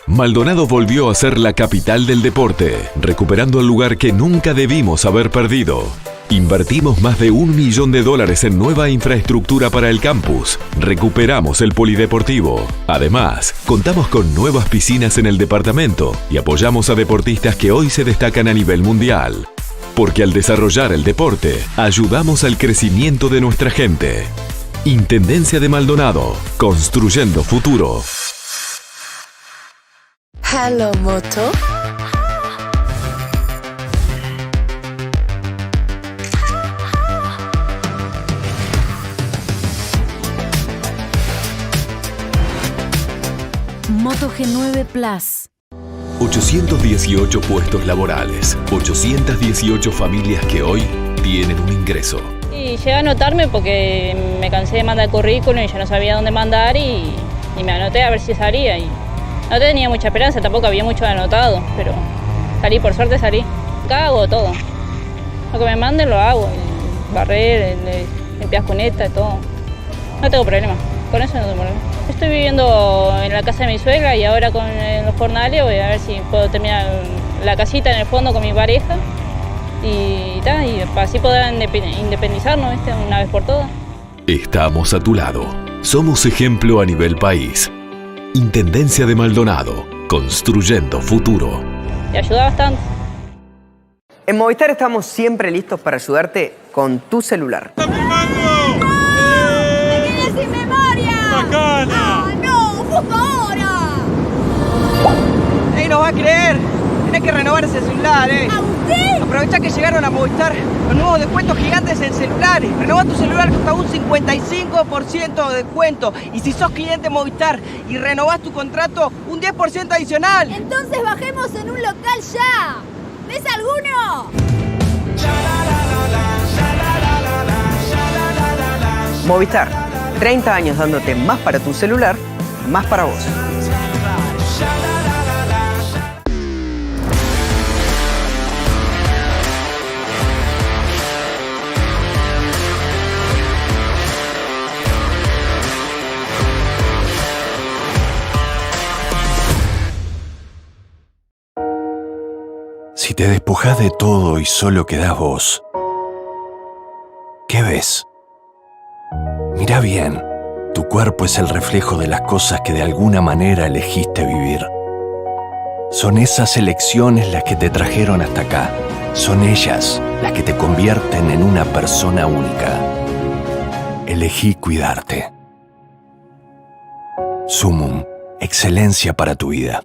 Maldonado volvió a ser la capital del deporte, recuperando el lugar que nunca debimos haber perdido. Invertimos más de $1 millón en nueva infraestructura para el campus. Recuperamos el polideportivo. Además, contamos con nuevas piscinas en el departamento y apoyamos a deportistas que hoy se destacan a nivel mundial. Porque al desarrollar el deporte, ayudamos al crecimiento de nuestra gente. Intendencia de Maldonado, construyendo futuro. Hello, Moto. Moto G9 Plus. 818 puestos laborales, 818 familias que hoy tienen un ingreso. Y llegué a anotarme porque me cansé de mandar el currículum y yo no sabía dónde mandar y me anoté a ver si salía. Y no tenía mucha esperanza, tampoco había mucho anotado, pero salí, por suerte salí. Acá hago todo. Lo que me manden lo hago. Barrer, limpiar cuneta, todo. No tengo problema. Con eso no tengo problema. Estoy viviendo en la casa de mi suegra y ahora con los jornales voy a ver si puedo terminar la casita en el fondo con mi pareja y así poder independizarnos una vez por todas. Estamos a tu lado. Somos ejemplo a nivel país. Intendencia de Maldonado, construyendo futuro. Te ayuda bastante. En Movistar estamos siempre listos para ayudarte con tu celular. ¡Me quedé sin memoria! ¡Bacana! ¡Ah, no! ¡Justo ahora! ¡Ey, no va a creer! Tenés que renovar ese celular, ¿Agustín? Aprovecha que llegaron a Movistar los nuevos descuentos gigantes en celulares. Renova tu celular hasta un 55% de descuento. Y si sos cliente Movistar y renovás tu contrato, un 10% adicional. Entonces bajemos en un local ya. ¿Ves alguno? Movistar, 30 años dándote más para tu celular, más para vos. Si te despojas de todo y solo quedás vos, ¿qué ves? Mira bien, tu cuerpo es el reflejo de las cosas que de alguna manera elegiste vivir. Son esas elecciones las que te trajeron hasta acá. Son ellas las que te convierten en una persona única. Elegí cuidarte. Sumum, excelencia para tu vida.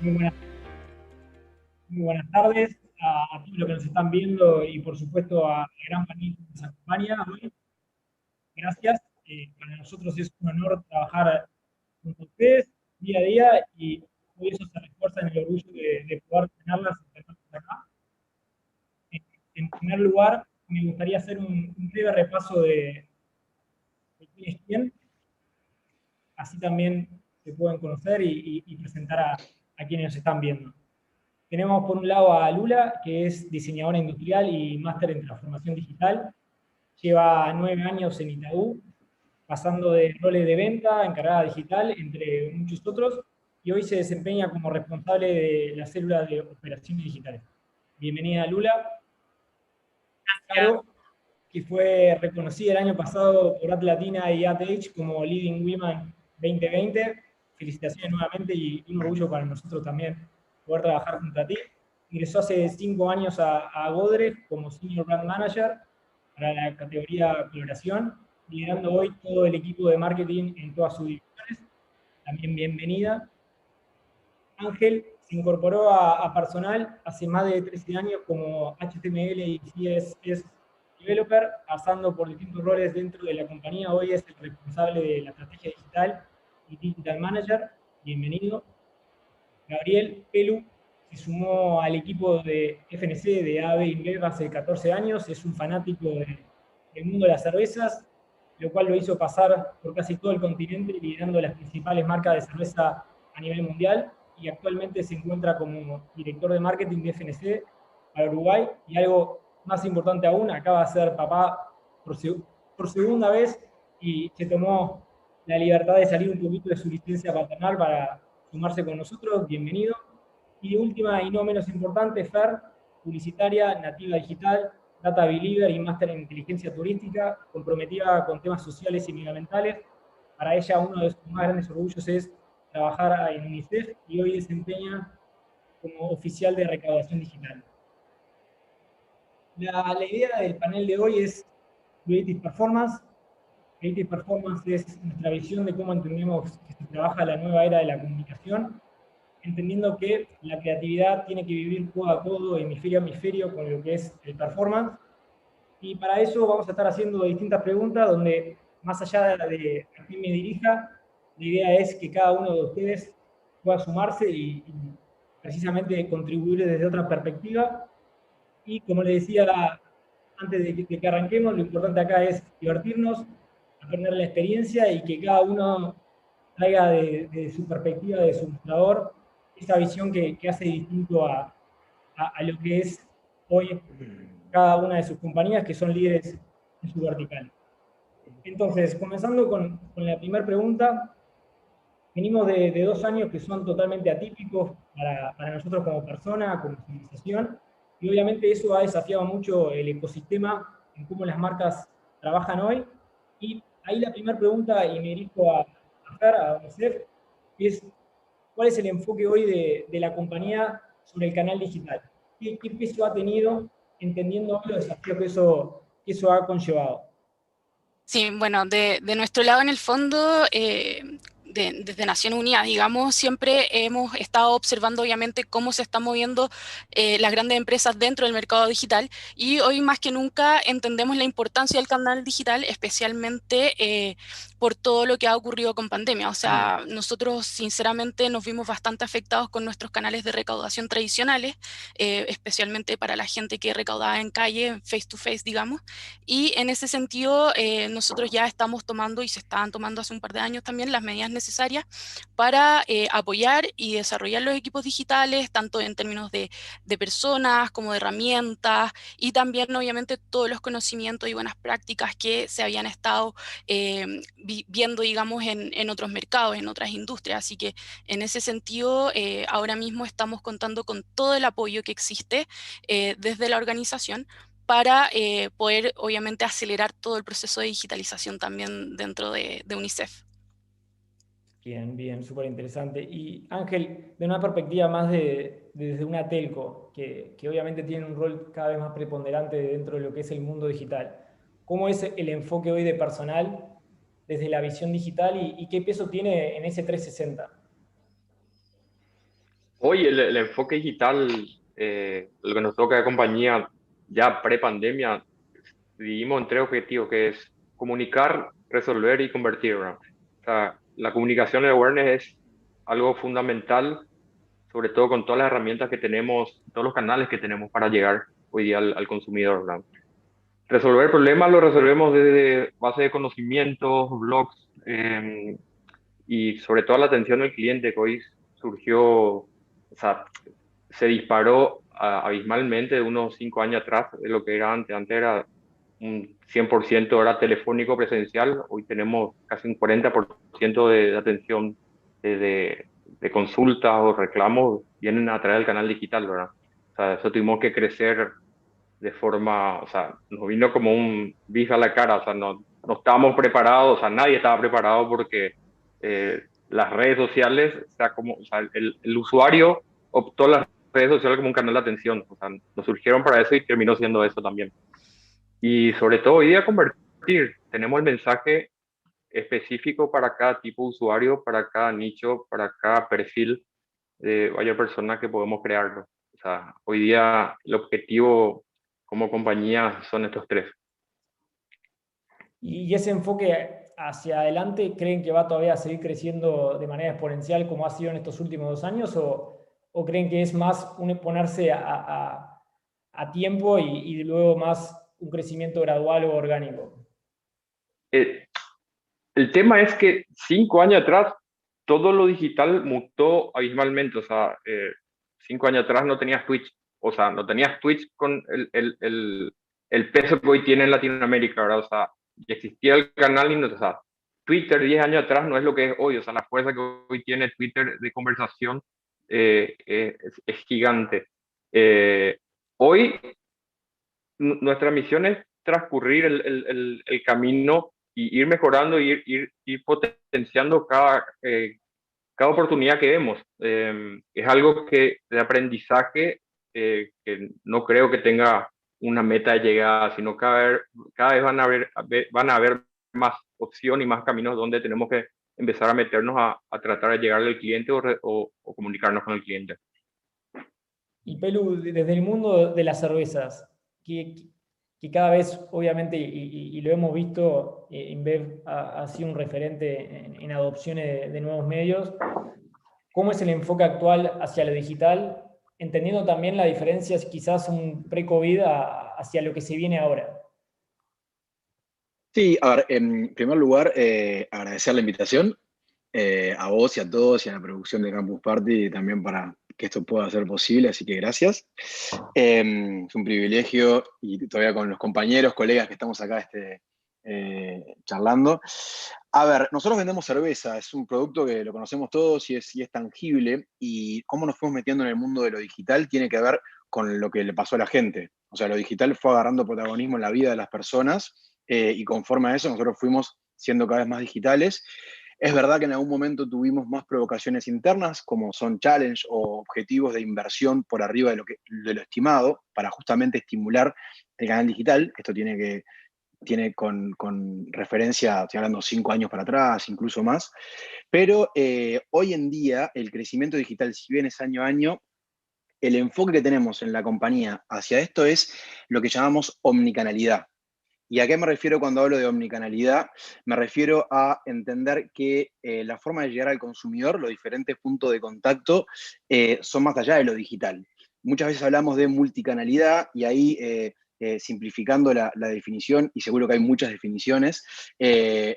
Muy buenas, muy buenas tardes a todos los que nos están viendo y por supuesto a la gran panel que nos acompaña hoy. Gracias. Para nosotros es un honor trabajar junto a ustedes día a día y hoy eso se refuerza en el orgullo de poder tenerlas acá. En primer lugar, me gustaría hacer un breve repaso de quién es quién. Así también se pueden conocer y presentar a quienes nos están viendo. Tenemos por un lado a Lula, que es diseñadora industrial y máster en transformación digital. Lleva 9 años en Itaú, pasando de roles de venta, encargada digital, entre muchos otros, y hoy se desempeña como responsable de la célula de operaciones digitales. Bienvenida, Lula. Claro, que fue reconocida el año pasado por Atlatina y ATH como Leading Women 2020. Felicitaciones nuevamente y un orgullo para nosotros también poder trabajar junto a ti. Ingresó hace 5 años a Godrej como Senior Brand Manager para la categoría coloración, liderando hoy todo el equipo de marketing en todas sus divisiones. También bienvenida. Ángel se incorporó a personal hace más de 13 años como HTML y CSS Developer, pasando por distintos roles dentro de la compañía. Hoy es el responsable de la estrategia digital y Digital Manager. Bienvenido. Gabriel Pelu se sumó al equipo de FNC de AB InBev hace 14 años. Es un fanático del mundo de las cervezas, lo cual lo hizo pasar por casi todo el continente, liderando las principales marcas de cerveza a nivel mundial, y actualmente se encuentra como director de marketing de FNC para Uruguay, y algo más importante aún, acaba de ser papá por segunda vez, y se tomó la libertad de salir un poquito de su licencia paternal para sumarse con nosotros. Bienvenido. Y última y no menos importante, Fer, publicitaria, nativa digital, data believer y máster en inteligencia turística, comprometida con temas sociales y medioambientales. Para ella uno de sus más grandes orgullos es trabajar en UNICEF y hoy desempeña como oficial de recaudación digital. La idea del panel de hoy es Creative Performance. Creative Performance es nuestra visión de cómo entendemos que se trabaja la nueva era de la comunicación, entendiendo que la creatividad tiene que vivir codo a codo, hemisferio a hemisferio, con lo que es el performance. Y para eso vamos a estar haciendo distintas preguntas, donde más allá de a quién me dirija, la idea es que cada uno de ustedes pueda sumarse y precisamente contribuir desde otra perspectiva. Y como les decía antes de que arranquemos, lo importante acá es divertirnos, aprender la experiencia y que cada uno traiga de su perspectiva, de su mostrador, esa visión que hace distinto a lo que es hoy cada una de sus compañías, que son líderes en su vertical. Entonces, comenzando con la primera pregunta, venimos de 2 años que son totalmente atípicos para nosotros como persona, como civilización, y obviamente eso ha desafiado mucho el ecosistema en cómo las marcas trabajan hoy. Y ahí la primera pregunta, y me dirijo a Fer, a UNICEF, es ¿cuál es el enfoque hoy de la compañía sobre el canal digital? ¿Qué peso ha tenido, entendiendo los desafíos que eso ha conllevado? Sí, bueno, de nuestro lado en el fondo, desde Naciones Unidas, digamos, siempre hemos estado observando obviamente cómo se están moviendo las grandes empresas dentro del mercado digital, y hoy más que nunca entendemos la importancia del canal digital, especialmente por todo lo que ha ocurrido con pandemia. O sea, nosotros sinceramente nos vimos bastante afectados con nuestros canales de recaudación tradicionales, especialmente para la gente que recaudaba en calle, face to face, digamos, y en ese sentido nosotros ya estamos tomando, y se estaban tomando hace un par de años también, las medidas necesarias para apoyar y desarrollar los equipos digitales, tanto en términos de personas como de herramientas, y también obviamente todos los conocimientos y buenas prácticas que se habían estado viendo, digamos, en otros mercados, en otras industrias. Así que en ese sentido, ahora mismo estamos contando con todo el apoyo que existe desde la organización para poder, obviamente, acelerar todo el proceso de digitalización también dentro de UNICEF. Bien, súper interesante. Y Ángel, de una perspectiva más desde una telco, que obviamente tiene un rol cada vez más preponderante dentro de lo que es el mundo digital, ¿cómo es el enfoque hoy de personal desde la visión digital y qué peso tiene en ese 360? Hoy el enfoque digital, lo que nos toca de compañía, ya pre-pandemia, dividimos en tres objetivos, que es comunicar, resolver y convertir, ¿no? O sea, la comunicación de awareness es algo fundamental, sobre todo con todas las herramientas que tenemos, todos los canales que tenemos para llegar hoy día al consumidor, ¿no? Resolver problemas lo resolvemos desde base de conocimientos, blogs, y sobre todo la atención del cliente, que hoy surgió, o sea, se disparó abismalmente de unos 5 años atrás de lo que era antes. Antes era un 100% era telefónico presencial, hoy tenemos casi un 40% de atención de consultas o reclamos vienen a través del canal digital, ¿verdad? O sea, eso tuvimos que crecer de forma, o sea, nos vino como un bife a la cara, o sea, no estábamos preparados, o sea, nadie estaba preparado porque las redes sociales, o sea, el usuario optó las redes sociales como un canal de atención, o sea, nos surgieron para eso y terminó siendo eso también. Y sobre todo hoy día convertir, tenemos el mensaje específico para cada tipo de usuario, para cada nicho, para cada perfil de varias personas que podemos crearlo. O sea, hoy día el objetivo como compañía son estos tres. Y ese enfoque hacia adelante, ¿creen que va todavía a seguir creciendo de manera exponencial como ha sido en estos últimos 2 años? ¿O creen que es más ponerse a tiempo y luego más un crecimiento gradual o orgánico? El tema es que 5 años atrás todo lo digital mutó abismalmente. O sea, 5 años atrás no tenías Twitch. O sea, no tenías Twitch con el peso que hoy tiene en Latinoamérica, ¿verdad? O sea, ya existía el canal y no, o sea, Twitter 10 años atrás no es lo que es hoy. O sea, la fuerza que hoy tiene Twitter de conversación es gigante. Hoy nuestra misión es transcurrir el camino y ir mejorando, ir potenciando cada oportunidad que vemos. Es algo que de aprendizaje que no creo que tenga una meta de llegada, sino cada vez van a haber más opción y más caminos donde tenemos que empezar a meternos a tratar de llegarle al cliente o comunicarnos con el cliente. Y Pelu, desde el mundo de las cervezas, que cada vez, obviamente, y lo hemos visto, InBev ha sido un referente en adopciones de nuevos medios. ¿Cómo es el enfoque actual hacia lo digital? Entendiendo también la diferencia, quizás un pre-COVID hacia lo que se viene ahora. Sí, a ver, en primer lugar, agradecer la invitación a vos y a todos y a la producción de Campus Party también para que esto pueda ser posible, así que gracias. Es un privilegio y todavía con los compañeros, colegas que estamos acá charlando. A ver, nosotros vendemos cerveza, es un producto que lo conocemos todos y es tangible, y cómo nos fuimos metiendo en el mundo de lo digital tiene que ver con lo que le pasó a la gente. O sea, lo digital fue agarrando protagonismo en la vida de las personas y conforme a eso nosotros fuimos siendo cada vez más digitales. Es verdad que en algún momento tuvimos más provocaciones internas, como son challenge o objetivos de inversión por arriba de lo estimado, para justamente estimular el canal digital. Esto tiene con referencia, estoy hablando 5 años para atrás, incluso más. Pero hoy en día el crecimiento digital, si bien es año a año, el enfoque que tenemos en la compañía hacia esto es lo que llamamos omnicanalidad. ¿Y a qué me refiero cuando hablo de omnicanalidad? Me refiero a entender que la forma de llegar al consumidor, los diferentes puntos de contacto, son más allá de lo digital. Muchas veces hablamos de multicanalidad y ahí, simplificando la definición, y seguro que hay muchas definiciones,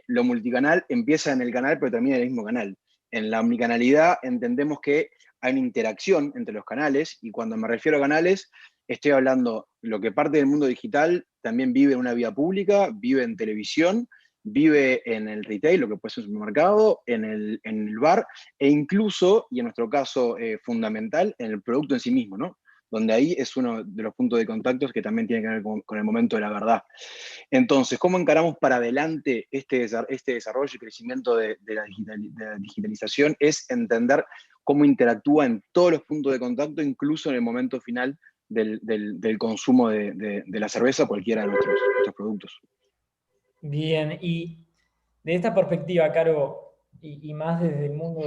lo multicanal empieza en el canal pero termina en el mismo canal. En la omnicanalidad entendemos que hay una interacción entre los canales, y cuando me refiero a canales, estoy hablando lo que parte del mundo digital también vive en una vía pública, vive en televisión, vive en el retail, lo que puede ser un supermercado, en el bar, e incluso, y en nuestro caso fundamental, en el producto en sí mismo, ¿no? Donde ahí es uno de los puntos de contacto que también tiene que ver con el momento de la verdad. Entonces, ¿cómo encaramos para adelante este desarrollo y crecimiento de la digitalización? Es entender cómo interactúa en todos los puntos de contacto, incluso en el momento final del consumo de la cerveza o cualquiera de nuestros productos. Bien, y de esta perspectiva, Caro, y más desde el mundo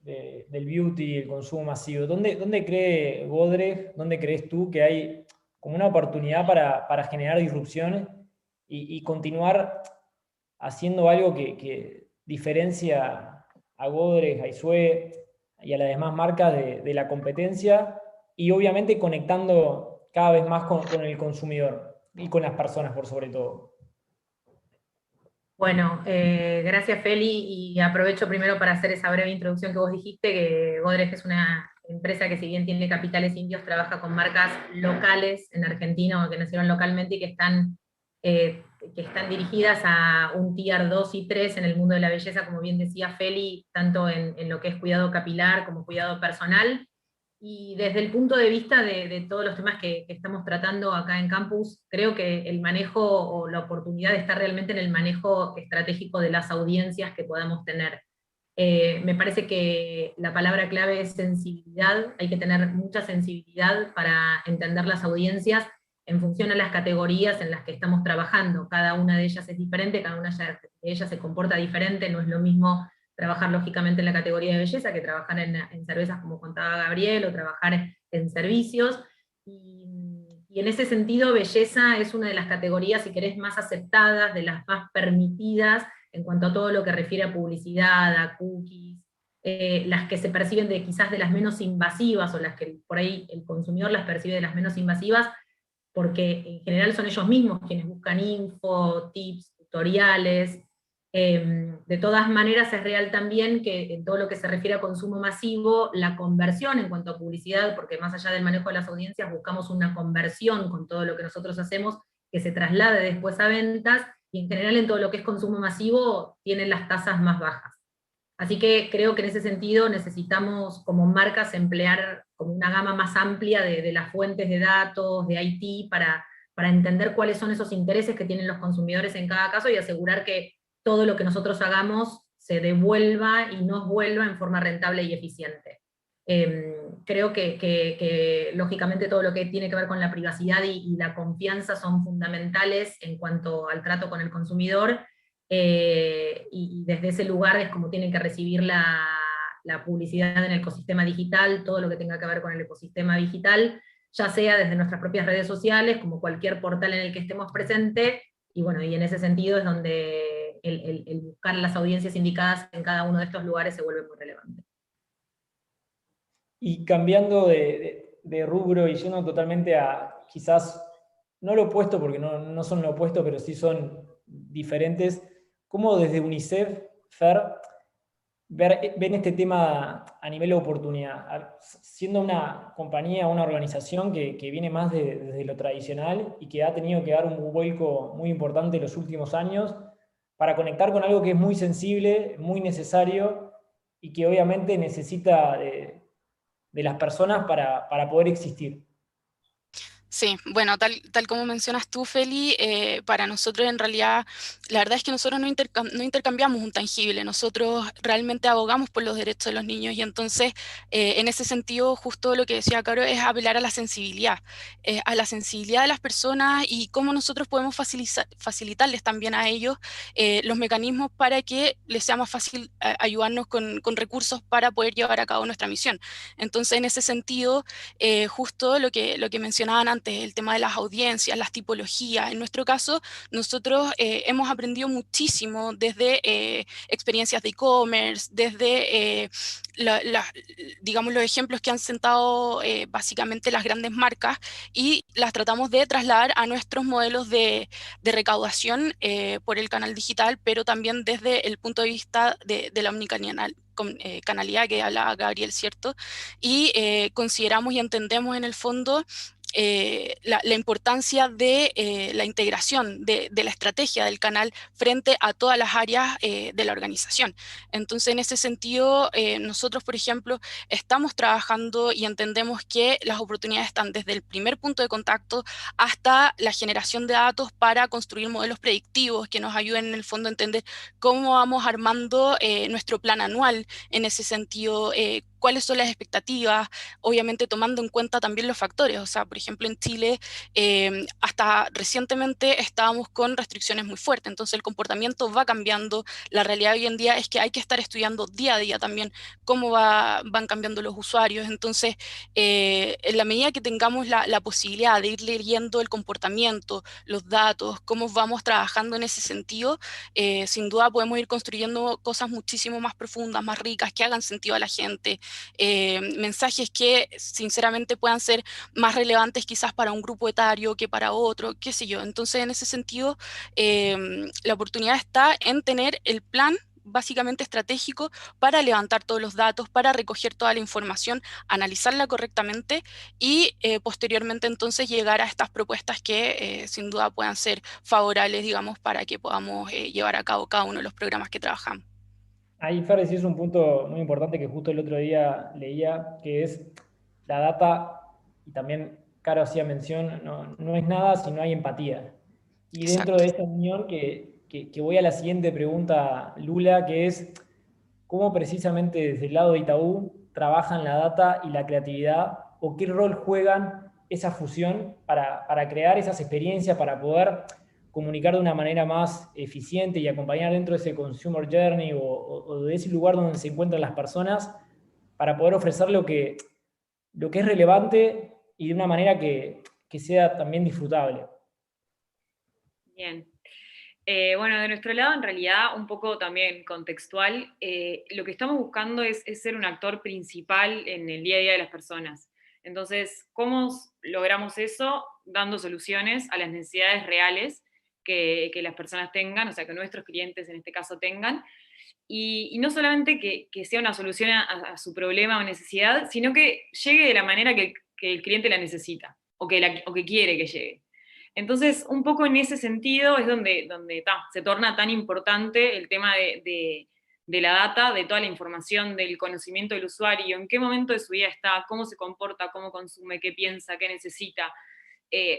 del beauty y el consumo masivo. ¿Dónde cree Godrej, dónde crees tú que hay como una oportunidad para generar disrupciones y continuar haciendo algo que diferencia a Godrej, a Isue y a las demás marcas de la competencia, y obviamente conectando cada vez más con el consumidor y con las personas por sobre todo? Bueno, gracias Feli, y aprovecho primero para hacer esa breve introducción que vos dijiste, que Godrej es una empresa que, si bien tiene capitales indios, trabaja con marcas locales en Argentina o que nacieron localmente y que están dirigidas a un tier 2 y 3 en el mundo de la belleza, como bien decía Feli, tanto en lo que es cuidado capilar como cuidado personal. Y desde el punto de vista de todos los temas que estamos tratando acá en Campus, creo que el manejo o la oportunidad está realmente en el manejo estratégico de las audiencias que podamos tener. Me parece que la palabra clave es sensibilidad. Hay que tener mucha sensibilidad para entender las audiencias en función a las categorías en las que estamos trabajando. Cada una de ellas es diferente, cada una de ellas se comporta diferente, no es lo mismo trabajar lógicamente en la categoría de belleza que trabajar en cervezas, como contaba Gabriel, o trabajar en servicios, y en ese sentido belleza es una de las categorías, si querés, más aceptadas, de las más permitidas en cuanto a todo lo que refiere a publicidad, a cookies, las que se perciben quizás de las menos invasivas, o las que por ahí el consumidor las percibe de las menos invasivas, porque en general son ellos mismos quienes buscan info, tips, tutoriales. De todas maneras es real también que en todo lo que se refiere a consumo masivo, la conversión en cuanto a publicidad, porque más allá del manejo de las audiencias buscamos una conversión con todo lo que nosotros hacemos, que se traslade después a ventas, y en general en todo lo que es consumo masivo tienen las tasas más bajas. Así que creo que en ese sentido necesitamos como marcas emplear como una gama más amplia de las fuentes de datos, de IT, para entender cuáles son esos intereses que tienen los consumidores en cada caso, y asegurar que todo lo que nosotros hagamos se devuelva y nos vuelva en forma rentable y eficiente. Creo que lógicamente todo lo que tiene que ver con la privacidad y la confianza son fundamentales en cuanto al trato con el consumidor, y desde ese lugar es como tienen que recibir la publicidad en el ecosistema digital, todo lo que tenga que ver con el ecosistema digital, ya sea desde nuestras propias redes sociales, como cualquier portal en el que estemos presentes, y bueno, y en ese sentido es donde el buscar las audiencias indicadas en cada uno de estos lugares se vuelve muy relevante. Y cambiando de rubro y yendo totalmente a quizás, no lo opuesto porque no son lo opuesto, pero sí son diferentes, ¿cómo desde UNICEF, Fer, ven este tema a nivel de oportunidad? Siendo una compañía, una organización que viene más desde lo tradicional y que ha tenido que dar un vuelco muy importante en los últimos años para conectar con algo que es muy sensible, muy necesario, y que obviamente necesita de las personas para poder existir. Sí, bueno, tal como mencionas tú, Feli, para nosotros en realidad, la verdad es que nosotros no intercambiamos un tangible, nosotros realmente abogamos por los derechos de los niños, y entonces en ese sentido, justo lo que decía Caro, es apelar a la sensibilidad de las personas, y cómo nosotros podemos facilitarles también a ellos los mecanismos para que les sea más fácil ayudarnos con recursos para poder llevar a cabo nuestra misión. Entonces, en ese sentido, justo lo que mencionaban antes, el tema de las audiencias, las tipologías. En nuestro caso, nosotros hemos aprendido muchísimo desde experiencias de e-commerce, desde digamos, los ejemplos que han sentado básicamente las grandes marcas, y las tratamos de trasladar a nuestros modelos de recaudación por el canal digital, pero también desde el punto de vista de la omnicanalidad que hablaba Gabriel, ¿cierto? Y consideramos y entendemos en el fondo la importancia de la integración de la estrategia del canal frente a todas las áreas de la organización. Entonces, en ese sentido, nosotros, por ejemplo, estamos trabajando y entendemos que las oportunidades están desde el primer punto de contacto hasta la generación de datos para construir modelos predictivos que nos ayuden en el fondo a entender cómo vamos armando nuestro plan anual en ese sentido, cuáles son las expectativas, obviamente tomando en cuenta también los factores. O sea, por ejemplo, en Chile hasta recientemente estábamos con restricciones muy fuertes, entonces el comportamiento va cambiando. La realidad hoy en día es que hay que estar estudiando día a día también cómo van cambiando los usuarios. Entonces, en la medida que tengamos la posibilidad de ir leyendo el comportamiento, los datos, cómo vamos trabajando en ese sentido, sin duda podemos ir construyendo cosas muchísimo más profundas, más ricas, que hagan sentido a la gente, mensajes que sinceramente puedan ser más relevantes quizás para un grupo etario que para otro, qué sé yo. Entonces, en ese sentido, la oportunidad está en tener el plan básicamente estratégico para levantar todos los datos, para recoger toda la información, analizarla correctamente y posteriormente entonces llegar a estas propuestas que sin duda puedan ser favorables, digamos, para que podamos llevar a cabo cada uno de los programas que trabajamos. Ahí, Fer, decís un punto muy importante que justo el otro día leía, que es la data, y también Caro hacía mención, no es nada si no hay empatía. Y dentro de esta unión que voy a la siguiente pregunta, Lula, que es cómo precisamente desde el lado de Itaú trabajan la data y la creatividad, o qué rol juegan esa fusión para crear esas experiencias, para poder comunicar de una manera más eficiente y acompañar dentro de ese consumer journey o de ese lugar donde se encuentran las personas, para poder ofrecer lo que es relevante y de una manera que sea también disfrutable. Bien. Bueno, de nuestro lado, en realidad, un poco también contextual, lo que estamos buscando es ser un actor principal en el día a día de las personas. Entonces, ¿cómo logramos eso? Dando soluciones a las necesidades reales que las personas tengan, o sea, que nuestros clientes en este caso tengan, y no solamente que sea una solución a su problema o necesidad, sino que llegue de la manera que el cliente la necesita, o que quiere que llegue. Entonces, un poco en ese sentido es donde se torna tan importante el tema de la data, de toda la información, del conocimiento del usuario, en qué momento de su vida está, cómo se comporta, cómo consume, qué piensa, qué necesita.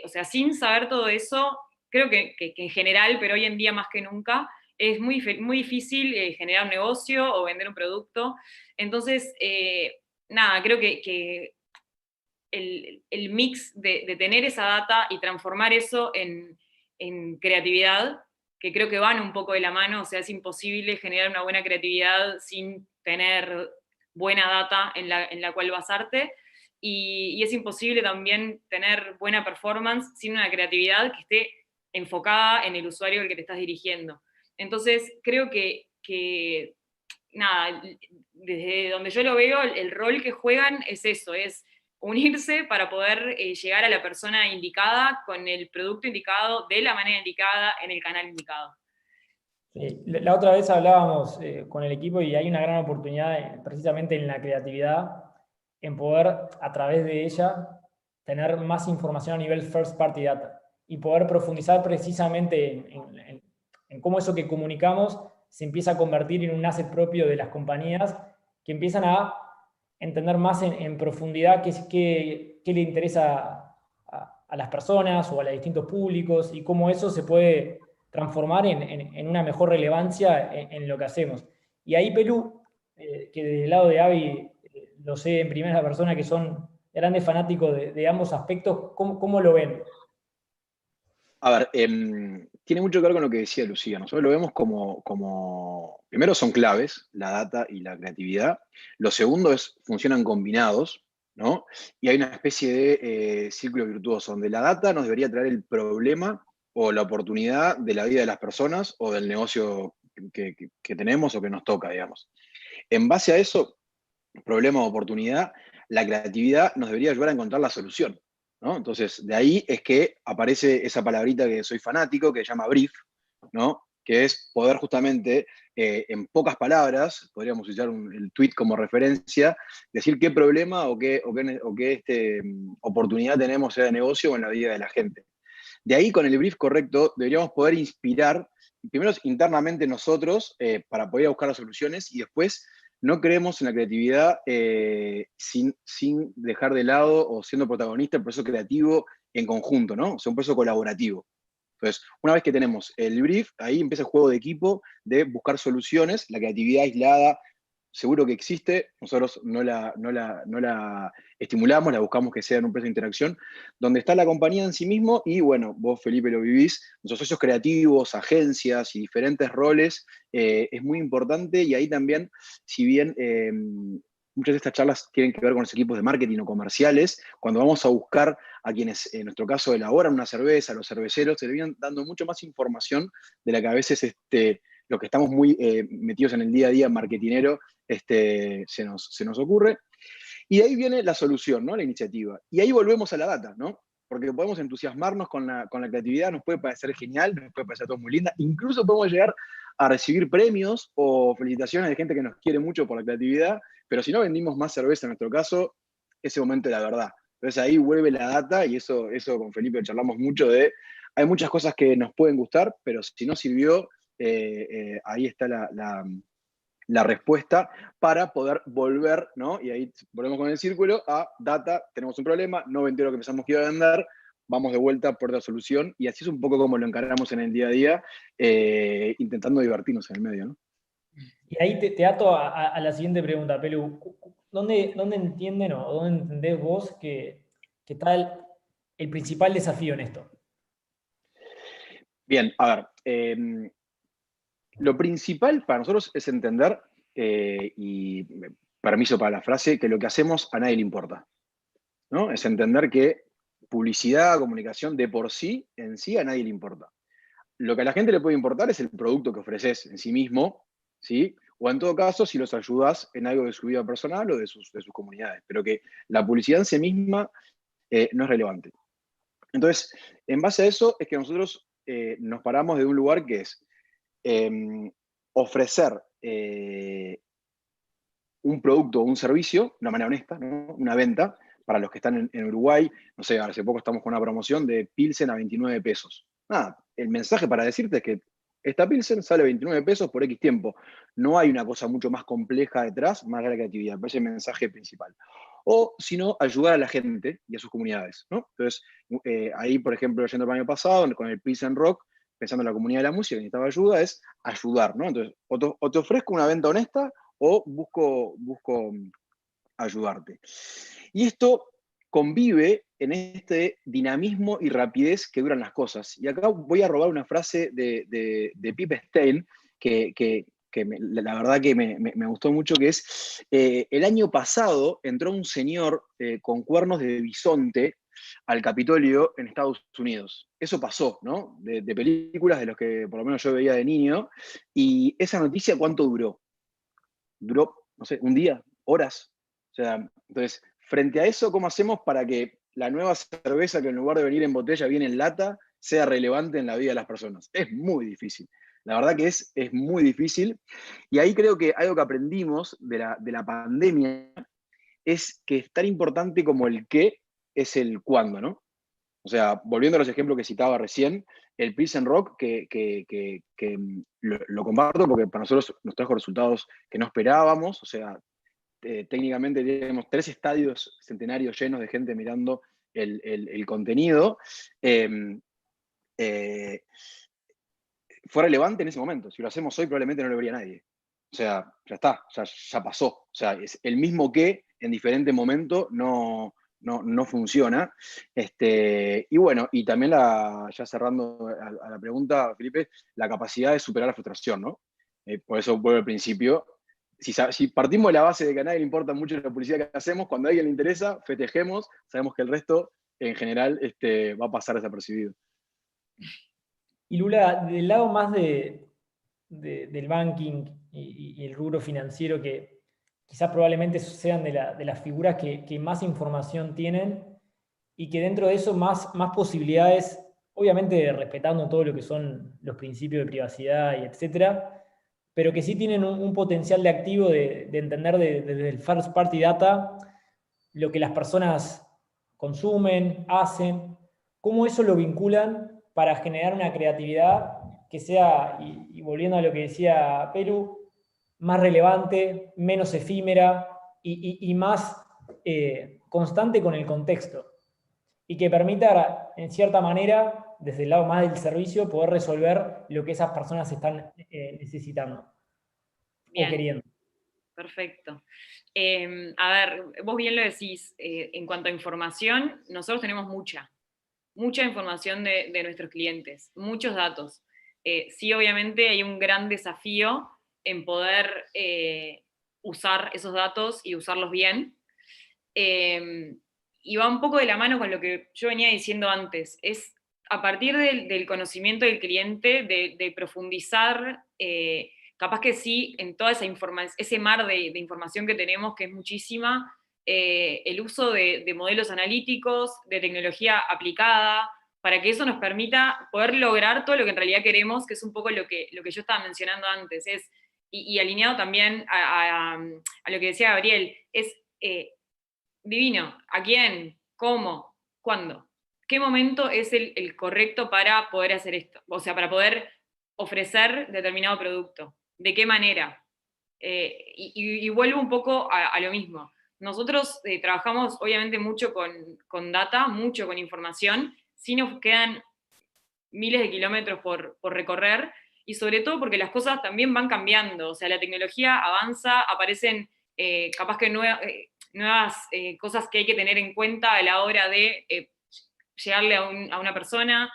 O sea, sin saber todo eso, creo que en general, pero hoy en día más que nunca, es muy difícil generar un negocio o vender un producto. Entonces, nada, creo que el mix de tener esa data y transformar eso en creatividad, que creo que van un poco de la mano. O sea, es imposible generar una buena creatividad sin tener buena data en la cual basarte, y es imposible también tener buena performance sin una creatividad que esté enfocada en el usuario al que te estás dirigiendo. Entonces, creo que nada, desde donde yo lo veo, el rol que juegan es eso, es unirse para poder llegar a la persona indicada, con el producto indicado, de la manera indicada, en el canal indicado. Sí. La otra vez hablábamos con el equipo y hay una gran oportunidad precisamente en la creatividad, en poder a través de ella tener más información a nivel first party data y poder profundizar precisamente en cómo eso que comunicamos se empieza a convertir en un asset propio de las compañías, que empiezan a entender más en profundidad qué le interesa a las personas o a los distintos públicos, y cómo eso se puede transformar en una mejor relevancia en lo que hacemos. Y ahí, Pelu, que desde el lado de Avi lo sé en primera persona, que son grandes fanáticos de ambos aspectos, ¿cómo lo ven? A ver, tiene mucho que ver con lo que decía Lucía. Nosotros lo vemos como primero son claves, la data y la creatividad. Lo segundo es, funcionan combinados, ¿no? Y hay una especie de círculo virtuoso, donde la data nos debería traer el problema o la oportunidad de la vida de las personas o del negocio que tenemos o que nos toca, digamos. En base a eso, problema o oportunidad, la creatividad nos debería ayudar a encontrar la solución, ¿no? Entonces, de ahí es que aparece esa palabrita que soy fanático, que se llama brief, ¿no? Que es poder justamente, en pocas palabras, podríamos usar el tweet como referencia, decir qué problema o qué oportunidad tenemos, sea de negocio o en la vida de la gente. De ahí, con el brief correcto, deberíamos poder inspirar, primero internamente nosotros, para poder ir a buscar las soluciones, y después no creemos en la creatividad sin dejar de lado o siendo protagonista del proceso creativo en conjunto, ¿no? O sea, un proceso colaborativo. Entonces, una vez que tenemos el brief, ahí empieza el juego de equipo de buscar soluciones. La creatividad aislada seguro que existe, nosotros no la estimulamos, la buscamos que sea en un proceso de interacción, donde está la compañía en sí mismo y, bueno, vos, Felipe, lo vivís, nuestros socios creativos, agencias y diferentes roles, es muy importante, y ahí también, si bien muchas de estas charlas tienen que ver con los equipos de marketing o comerciales, cuando vamos a buscar a quienes, en nuestro caso, elaboran una cerveza, los cerveceros, se le vienen dando mucho más información de la que a veces los que estamos muy metidos en el día a día marketinero, se nos ocurre. Y de ahí viene la solución, ¿no? La iniciativa. Y ahí volvemos a la data, ¿no? Porque podemos entusiasmarnos con la creatividad, nos puede parecer genial, nos puede parecer todo muy linda, incluso podemos llegar a recibir premios o felicitaciones de gente que nos quiere mucho por la creatividad, pero si no vendimos más cerveza en nuestro caso, ese momento es la verdad. Entonces ahí vuelve la data, y eso con Felipe charlamos mucho hay muchas cosas que nos pueden gustar, pero si no sirvió, ahí está la respuesta para poder volver, ¿no? Y ahí volvemos con el círculo a data, tenemos un problema, no vendió lo que pensamos que iba a vender, vamos de vuelta por la solución, y así es un poco como lo encaramos en el día a día, intentando divertirnos en el medio, ¿no? Y ahí te ato a la siguiente pregunta, Pelu. ¿Dónde entienden o dónde entendés vos que está el principal desafío en esto? Bien, a ver, lo principal para nosotros es entender, y permiso para la frase, que lo que hacemos a nadie le importa, ¿no? Es entender que publicidad, comunicación de por sí, en sí, a nadie le importa. Lo que a la gente le puede importar es el producto que ofreces en sí mismo, ¿sí? O en todo caso, si los ayudás en algo de su vida personal o de sus comunidades. Pero que la publicidad en sí misma no es relevante. Entonces, en base a eso, es que nosotros nos paramos de un lugar que es ofrecer un producto o un servicio de una manera honesta, ¿no? Una venta. Para los que están en Uruguay, no sé, hace poco estamos con una promoción de Pilsen a 29 pesos. Nada, el mensaje para decirte es que esta Pilsen sale 29 pesos por X tiempo. No hay una cosa mucho más compleja detrás, más que la creatividad, pero ese es el mensaje principal. O, si no, ayudar a la gente y a sus comunidades, ¿no? Entonces, ahí, por ejemplo, yendo el año pasado, con el Pilsen Rock, pensando en la comunidad de la música que necesitaba ayuda, es ayudar, ¿no? Entonces, o te ofrezco una venta honesta o busco ayudarte. Y esto convive en este dinamismo y rapidez que duran las cosas. Y acá voy a robar una frase de Pip Stein, que la verdad que me gustó mucho, que es, el año pasado entró un señor con cuernos de bisonte al Capitolio en Estados Unidos. Eso pasó, ¿no? De películas de los que por lo menos yo veía de niño. Y esa noticia, ¿cuánto duró? Duró, no sé, un día, horas. O sea, entonces, frente a eso, ¿cómo hacemos para que la nueva cerveza, que en lugar de venir en botella viene en lata, sea relevante en la vida de las personas? Es muy difícil. La verdad que es muy difícil. Y ahí creo que algo que aprendimos de la pandemia es que es tan importante como el qué es el cuándo, ¿no? O sea, volviendo a los ejemplos que citaba recién, el Pilsen Rock, que lo comparto porque para nosotros nos trajo resultados que no esperábamos. O sea, técnicamente tenemos 3 estadios centenarios llenos de gente mirando el contenido. Fue relevante en ese momento. Si lo hacemos hoy, probablemente no lo vería nadie. O sea, ya está, ya pasó. O sea, es el mismo que en diferente momento no funciona. Y bueno, y también ya cerrando a la pregunta, Felipe, la capacidad de superar la frustración, ¿no? Por eso vuelvo al principio. Si partimos de la base de que a nadie le importa mucho la publicidad que hacemos, cuando a alguien le interesa, festejemos, sabemos que el resto, en general, va a pasar desapercibido. Y Lula, del lado más del banking y el rubro financiero, que quizás probablemente sean de las figuras que más información tienen y que dentro de eso más posibilidades, obviamente respetando todo lo que son los principios de privacidad y etcétera, pero que sí tienen un potencial de activo de entender desde el first party data lo que las personas consumen, hacen, cómo eso lo vinculan para generar una creatividad que sea, y volviendo a lo que decía Pelu, más relevante, menos efímera y más constante con el contexto. Y que permita, en cierta manera, desde el lado más del servicio, poder resolver lo que esas personas están necesitando. Bien. O queriendo. Perfecto. A ver, vos bien lo decís, en cuanto a información, nosotros tenemos mucha información de nuestros clientes, muchos datos. Sí, obviamente hay un gran desafío en poder usar esos datos y usarlos bien. Y va un poco de la mano con lo que yo venía diciendo antes, es a partir del conocimiento del cliente, de profundizar, capaz que sí, en toda esa ese mar de información que tenemos, que es muchísima, el uso de modelos analíticos, de tecnología aplicada, para que eso nos permita poder lograr todo lo que en realidad queremos, que es un poco lo que yo estaba mencionando antes, y alineado también a lo que decía Gabriel, es divino, ¿a quién? ¿Cómo? ¿Cuándo? ¿Qué momento es el correcto para poder hacer esto? O sea, para poder ofrecer determinado producto. ¿De qué manera? Y vuelvo un poco a lo mismo. Nosotros trabajamos obviamente mucho con data, mucho con información, sí nos quedan miles de kilómetros por recorrer, y sobre todo porque las cosas también van cambiando, o sea, la tecnología avanza, aparecen capaz que nuevas cosas que hay que tener en cuenta a la hora de llegarle a una persona.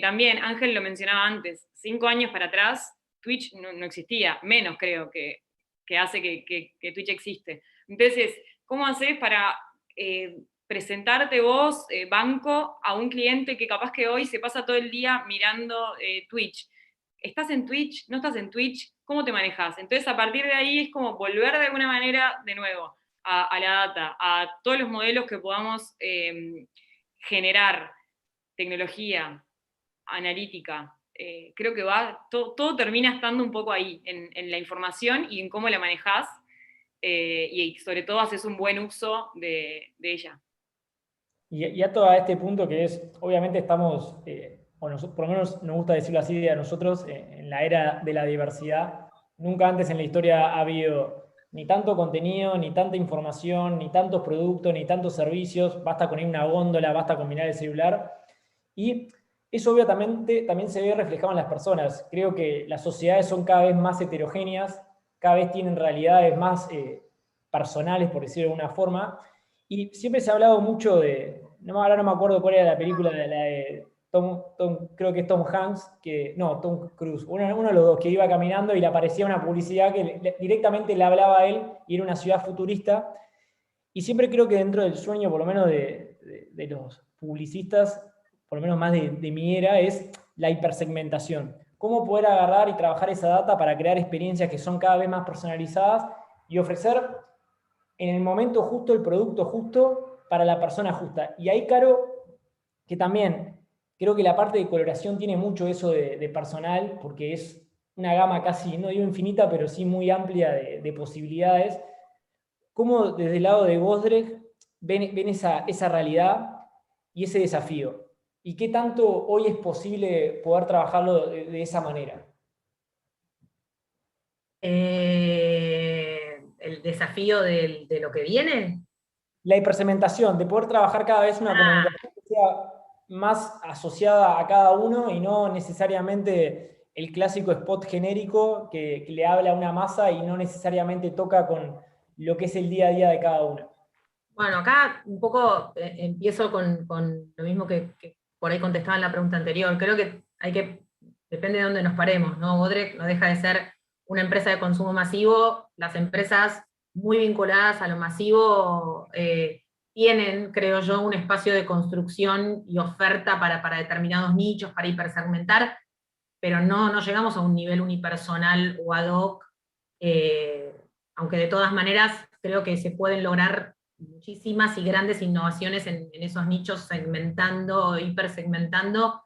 También, Ángel lo mencionaba antes, 5 años para atrás, Twitch no existía, menos creo que hace que Twitch existe. Entonces, ¿cómo haces para presentarte vos, banco, a un cliente que capaz que hoy se pasa todo el día mirando Twitch? ¿Estás en Twitch? ¿No estás en Twitch? ¿Cómo te manejas? Entonces, a partir de ahí es como volver de alguna manera, de nuevo, a la data, a todos los modelos que podamos generar, tecnología, analítica. Creo que todo termina estando un poco ahí, en la información y en cómo la manejás, y sobre todo haces un buen uso de ella. Y a todo este punto que es, obviamente estamos, por lo menos nos gusta decirlo así a nosotros, en la era de la diversidad. Nunca antes en la historia ha habido ni tanto contenido, ni tanta información, ni tantos productos, ni tantos servicios. Basta con ir a una góndola, basta con mirar el celular. Y eso obviamente también se ve reflejado en las personas. Creo que las sociedades son cada vez más heterogéneas, cada vez tienen realidades más personales, por decirlo de alguna forma. Y siempre se ha hablado mucho ahora no me acuerdo cuál era la película, de creo que es Tom Hanks, Tom Cruise, uno de los dos, que iba caminando y le aparecía una publicidad que directamente le hablaba a él, y era una ciudad futurista. Y siempre creo que dentro del sueño, por lo menos de los publicistas, por lo menos más de mi era, es la hipersegmentación. Cómo poder agarrar y trabajar esa data para crear experiencias que son cada vez más personalizadas y ofrecer en el momento justo el producto justo para la persona justa. Y ahí, Caro, que también creo que la parte de coloración tiene mucho eso de personal, porque es una gama casi, no digo infinita, pero sí muy amplia de posibilidades. ¿Cómo desde el lado de Godrej ven esa realidad y ese desafío? ¿Y qué tanto hoy es posible poder trabajarlo de esa manera? ¿El desafío de lo que viene? La hipersegmentación, de poder trabajar cada vez una comunicación que sea más asociada a cada uno y no necesariamente el clásico spot genérico que le habla a una masa y no necesariamente toca con lo que es el día a día de cada uno. Bueno, acá un poco empiezo con lo mismo que por ahí contestaba en la pregunta anterior. Creo que depende de dónde nos paremos, ¿no? Godrej no deja de ser una empresa de consumo masivo. Las empresas muy vinculadas a lo masivo tienen, creo yo, un espacio de construcción y oferta para determinados nichos, para hipersegmentar, pero no llegamos a un nivel unipersonal o ad hoc, aunque de todas maneras creo que se pueden lograr muchísimas y grandes innovaciones en esos nichos, segmentando, hipersegmentando,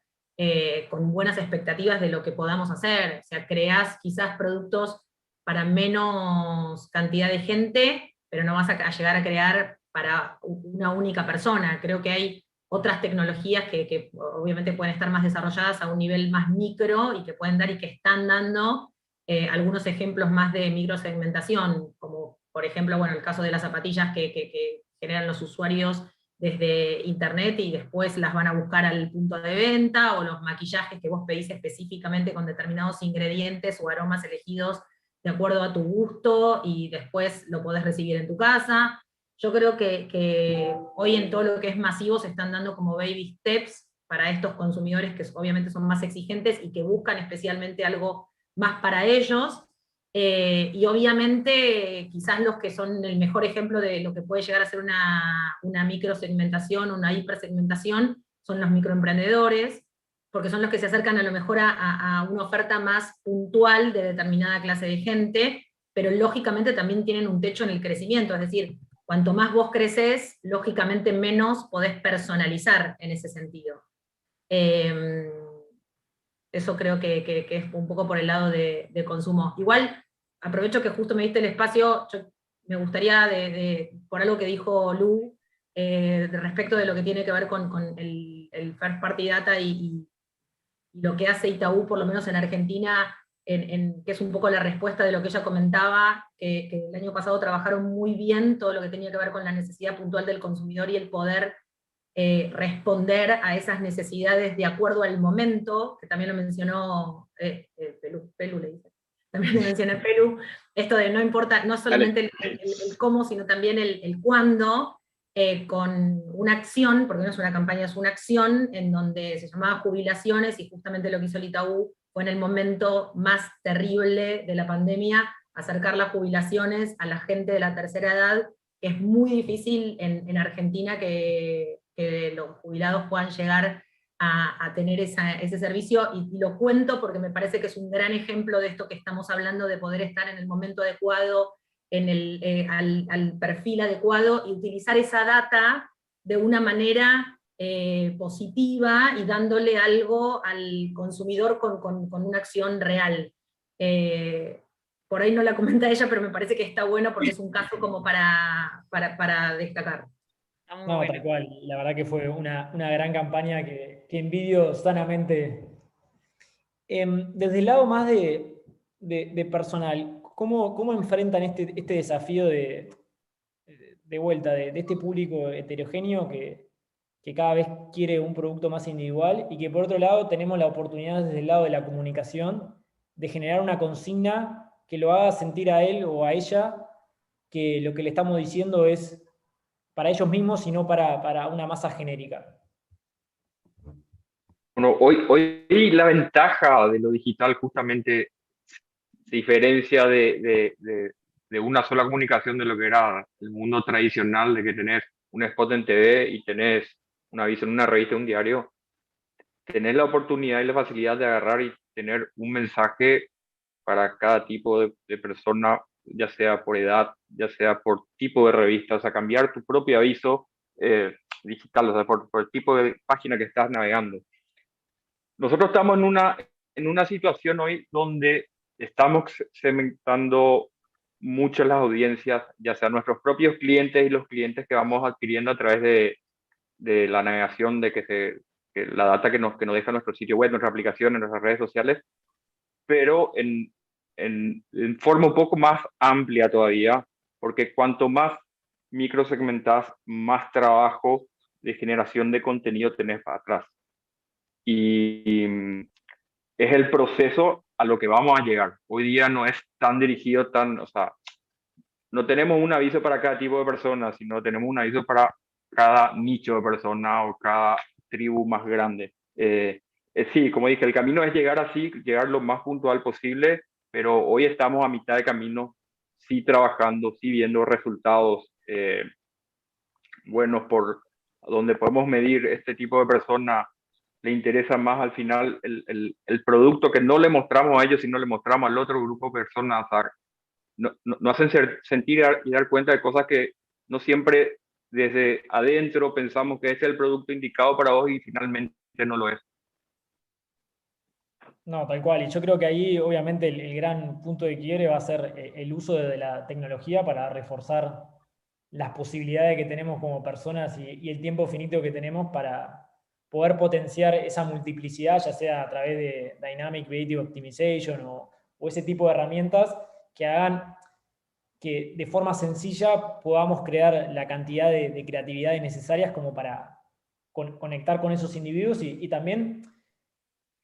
con buenas expectativas de lo que podamos hacer. O sea, creás quizás productos para menos cantidad de gente, pero no vas a llegar a crear para una única persona. Creo que hay otras tecnologías que obviamente pueden estar más desarrolladas a un nivel más micro, y que pueden dar y que están dando algunos ejemplos más de microsegmentación, como por ejemplo, bueno, el caso de las zapatillas que generan los usuarios desde internet y después las van a buscar al punto de venta, o los maquillajes que vos pedís específicamente con determinados ingredientes o aromas elegidos de acuerdo a tu gusto y después lo podés recibir en tu casa. Yo creo que hoy en todo lo que es masivo se están dando como baby steps para estos consumidores que obviamente son más exigentes y que buscan especialmente algo más para ellos. Y obviamente quizás los que son el mejor ejemplo de lo que puede llegar a ser una microsegmentación, una hipersegmentación, son los microemprendedores, porque son los que se acercan a lo mejor a una oferta más puntual de determinada clase de gente, pero lógicamente también tienen un techo en el crecimiento, es decir, cuanto más vos creces, lógicamente menos podés personalizar en ese sentido. Eso creo que es un poco por el lado de consumo. Igual, aprovecho que justo me diste el espacio, me gustaría, por algo que dijo Lu, respecto de lo que tiene que ver con el First Party Data y lo que hace Itaú, por lo menos en Argentina, que es un poco la respuesta de lo que ella comentaba, que el año pasado trabajaron muy bien todo lo que tenía que ver con la necesidad puntual del consumidor y el poder responder a esas necesidades de acuerdo al momento, que también lo mencionó Pelu le dice. También lo mencionó Pelu, esto de no importa, no solamente el cómo, sino también el cuándo, con una acción, porque no es una campaña, es una acción, en donde se llamaba jubilaciones, y justamente lo que hizo el Itaú fue en el momento más terrible de la pandemia, acercar las jubilaciones a la gente de la tercera edad, que es muy difícil en Argentina que los jubilados puedan llegar a tener ese servicio, y lo cuento porque me parece que es un gran ejemplo de esto que estamos hablando, de poder estar en el momento adecuado, al perfil adecuado, y utilizar esa data de una manera positiva, y dándole algo al consumidor con una acción real. Por ahí no la comenta ella, pero me parece que está bueno porque es un caso como para destacar. No, tal cual. La verdad que fue una gran campaña que envidio sanamente. Desde el lado más de personal, ¿cómo enfrentan este desafío de vuelta, de este público heterogéneo que cada vez quiere un producto más individual, y que por otro lado tenemos la oportunidad desde el lado de la comunicación de generar una consigna que lo haga sentir a él o a ella que lo que le estamos diciendo es para ellos mismos y no para una masa genérica? Bueno, hoy la ventaja de lo digital justamente se diferencia de una sola comunicación de lo que era el mundo tradicional, de que tenés un spot en TV y tenés un aviso en una revista, un diario. Tenés la oportunidad y la facilidad de agarrar y tener un mensaje para cada tipo de persona, ya sea por edad, ya sea por tipo de revista, o sea, cambiar tu propio aviso digital, o sea, por el tipo de página que estás navegando. Nosotros estamos en una situación hoy donde estamos segmentando mucho las audiencias, ya sea nuestros propios clientes y los clientes que vamos adquiriendo a través de la navegación, de que la data que nos deja nuestro sitio web, nuestra aplicación, en nuestras redes sociales, pero en forma un poco más amplia todavía, porque cuanto más microsegmentás, más trabajo de generación de contenido tenés para atrás. Y es el proceso a lo que vamos a llegar. Hoy día no es tan dirigido, o sea, no tenemos un aviso para cada tipo de persona, sino tenemos un aviso para cada nicho de persona o cada tribu más grande. Sí, como dije, el camino es llegar lo más puntual posible, pero hoy estamos a mitad de camino, sí trabajando, sí viendo resultados buenos por donde podemos medir este tipo de persona. Le interesa más al final el producto que no le mostramos a ellos, sino le mostramos al otro grupo de personas. O sea, no hacen sentir y dar cuenta de cosas que no siempre desde adentro pensamos que este es el producto indicado para vos y finalmente no lo es. No, tal cual. Y yo creo que ahí obviamente el gran punto de quiebre va a ser el uso de la tecnología para reforzar las posibilidades que tenemos como personas y el tiempo finito que tenemos para poder potenciar esa multiplicidad, ya sea a través de Dynamic Creative Optimization o ese tipo de herramientas que hagan que de forma sencilla podamos crear la cantidad de creatividades necesarias como para conectar con esos individuos y también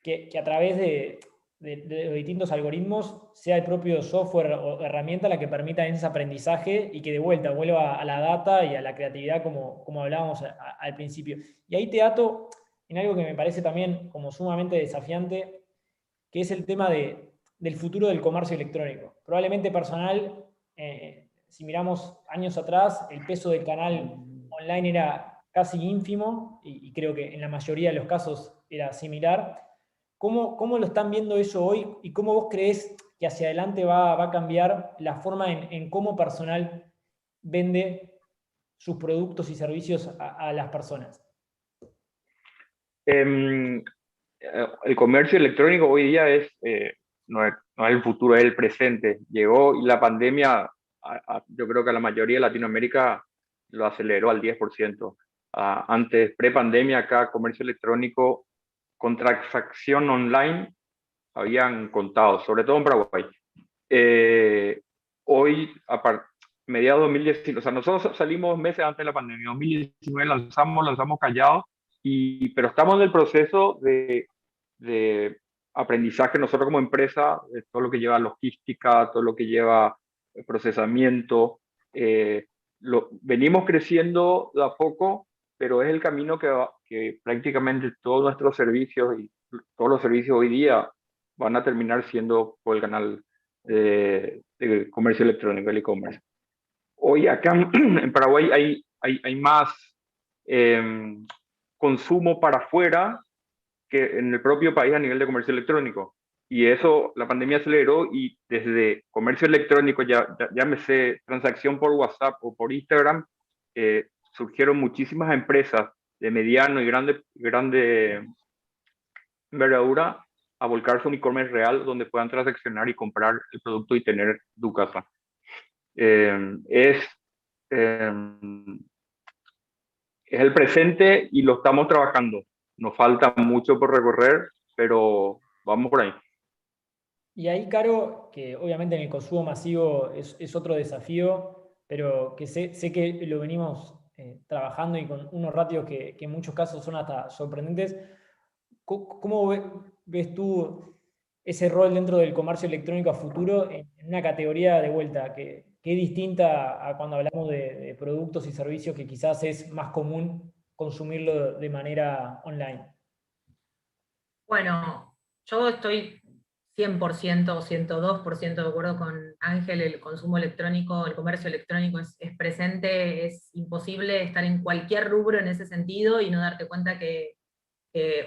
que a través de de los distintos algoritmos sea el propio software o herramienta la que permita ese aprendizaje y que de vuelta vuelva a la data y a la creatividad como hablábamos al principio. Y ahí te ato en algo que me parece también como sumamente desafiante, que es el tema del futuro del comercio electrónico. Probablemente personal, si miramos años atrás, el peso del canal online era casi ínfimo, y creo que en la mayoría de los casos era similar. ¿Cómo lo están viendo eso hoy y cómo vos creés que hacia adelante va a cambiar la forma en cómo personal vende sus productos y servicios a las personas? El comercio electrónico hoy día no es el futuro, es el presente. Llegó y la pandemia, yo creo que a la mayoría de Latinoamérica lo aceleró al 10%. Antes, pre-pandemia, acá comercio electrónico con transacción online habían contado, sobre todo en Paraguay. Hoy, mediados de 2019, o sea, nosotros salimos meses antes de la pandemia, 2019 lanzamos callados, pero estamos en el proceso de aprendizaje nosotros como empresa, de todo lo que lleva logística, todo lo que lleva procesamiento. Venimos creciendo de a poco, pero es el camino que prácticamente todos nuestros servicios y todos los servicios hoy día van a terminar siendo por el canal de comercio electrónico, el e-commerce. Hoy acá en Paraguay hay más consumo para afuera que en el propio país a nivel de comercio electrónico. Y eso la pandemia aceleró, y desde comercio electrónico, llámese transacción por WhatsApp o por Instagram, surgieron muchísimas empresas de mediano y grande envergadura a volcarse a un e-commerce real donde puedan transaccionar y comprar el producto y tener tu casa. Es el presente y lo estamos trabajando. Nos falta mucho por recorrer, pero vamos por ahí. Y ahí, Caro, que obviamente en el consumo masivo es otro desafío, pero que sé que lo venimos trabajando y con unos ratios que en muchos casos son hasta sorprendentes. ¿Cómo ves tú ese rol dentro del comercio electrónico a futuro en una categoría de vuelta que es distinta a cuando hablamos de productos y servicios que quizás es más común consumirlo de manera online? Bueno, yo estoy 100% o 102% de acuerdo con Ángel. El consumo electrónico, el comercio electrónico es presente, es imposible estar en cualquier rubro en ese sentido y no darte cuenta que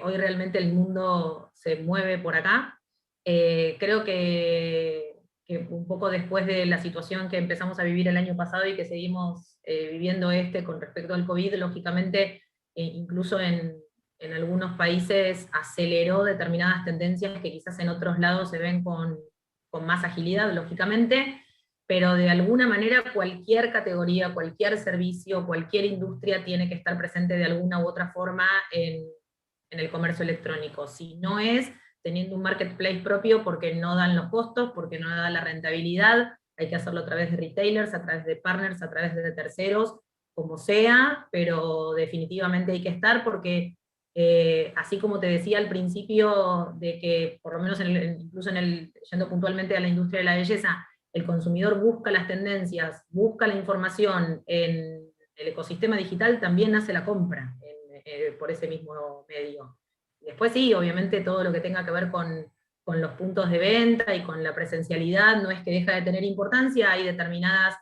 hoy realmente el mundo se mueve por acá. Creo que un poco después de la situación que empezamos a vivir el año pasado y que seguimos viviendo con respecto al COVID, lógicamente, incluso en algunos países aceleró determinadas tendencias que quizás en otros lados se ven con más agilidad, lógicamente, pero de alguna manera cualquier categoría, cualquier servicio, cualquier industria tiene que estar presente de alguna u otra forma en el comercio electrónico. Si no es teniendo un marketplace propio, porque no dan los costos, porque no da la rentabilidad, hay que hacerlo a través de retailers, a través de partners, a través de terceros, como sea, pero definitivamente hay que estar porque así como te decía al principio, de que por lo menos incluso yendo puntualmente a la industria de la belleza, el consumidor busca las tendencias, busca la información en el ecosistema digital, también hace la compra por ese mismo medio. Después sí, obviamente todo lo que tenga que ver con los puntos de venta y con la presencialidad no es que deja de tener importancia, hay determinadas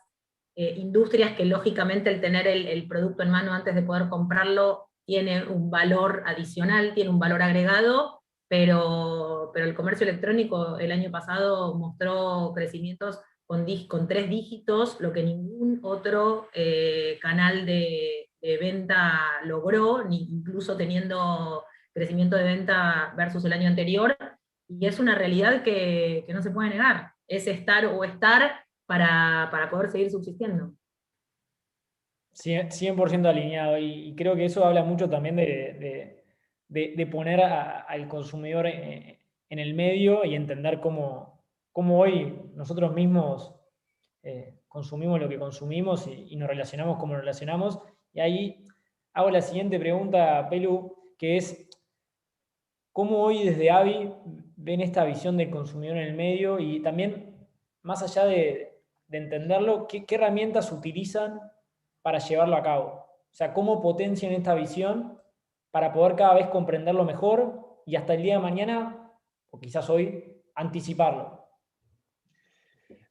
industrias que lógicamente el tener el producto en mano antes de poder comprarlo tiene un valor adicional, tiene un valor agregado, pero el comercio electrónico el año pasado mostró crecimientos con 3 dígitos, lo que ningún otro canal de venta logró, ni incluso teniendo crecimiento de venta versus el año anterior, y es una realidad que no se puede negar, es estar o estar para poder seguir subsistiendo. 100% alineado, y creo que eso habla mucho también de poner al consumidor en el medio y entender cómo hoy nosotros mismos consumimos lo que consumimos y nos relacionamos como nos relacionamos. Y ahí hago la siguiente pregunta, Pelu, que es ¿cómo hoy desde AVI ven esta visión del consumidor en el medio y también, más allá de entenderlo, ¿qué herramientas utilizan para llevarlo a cabo? O sea, ¿cómo potencian esta visión para poder cada vez comprenderlo mejor y hasta el día de mañana, o quizás hoy, anticiparlo?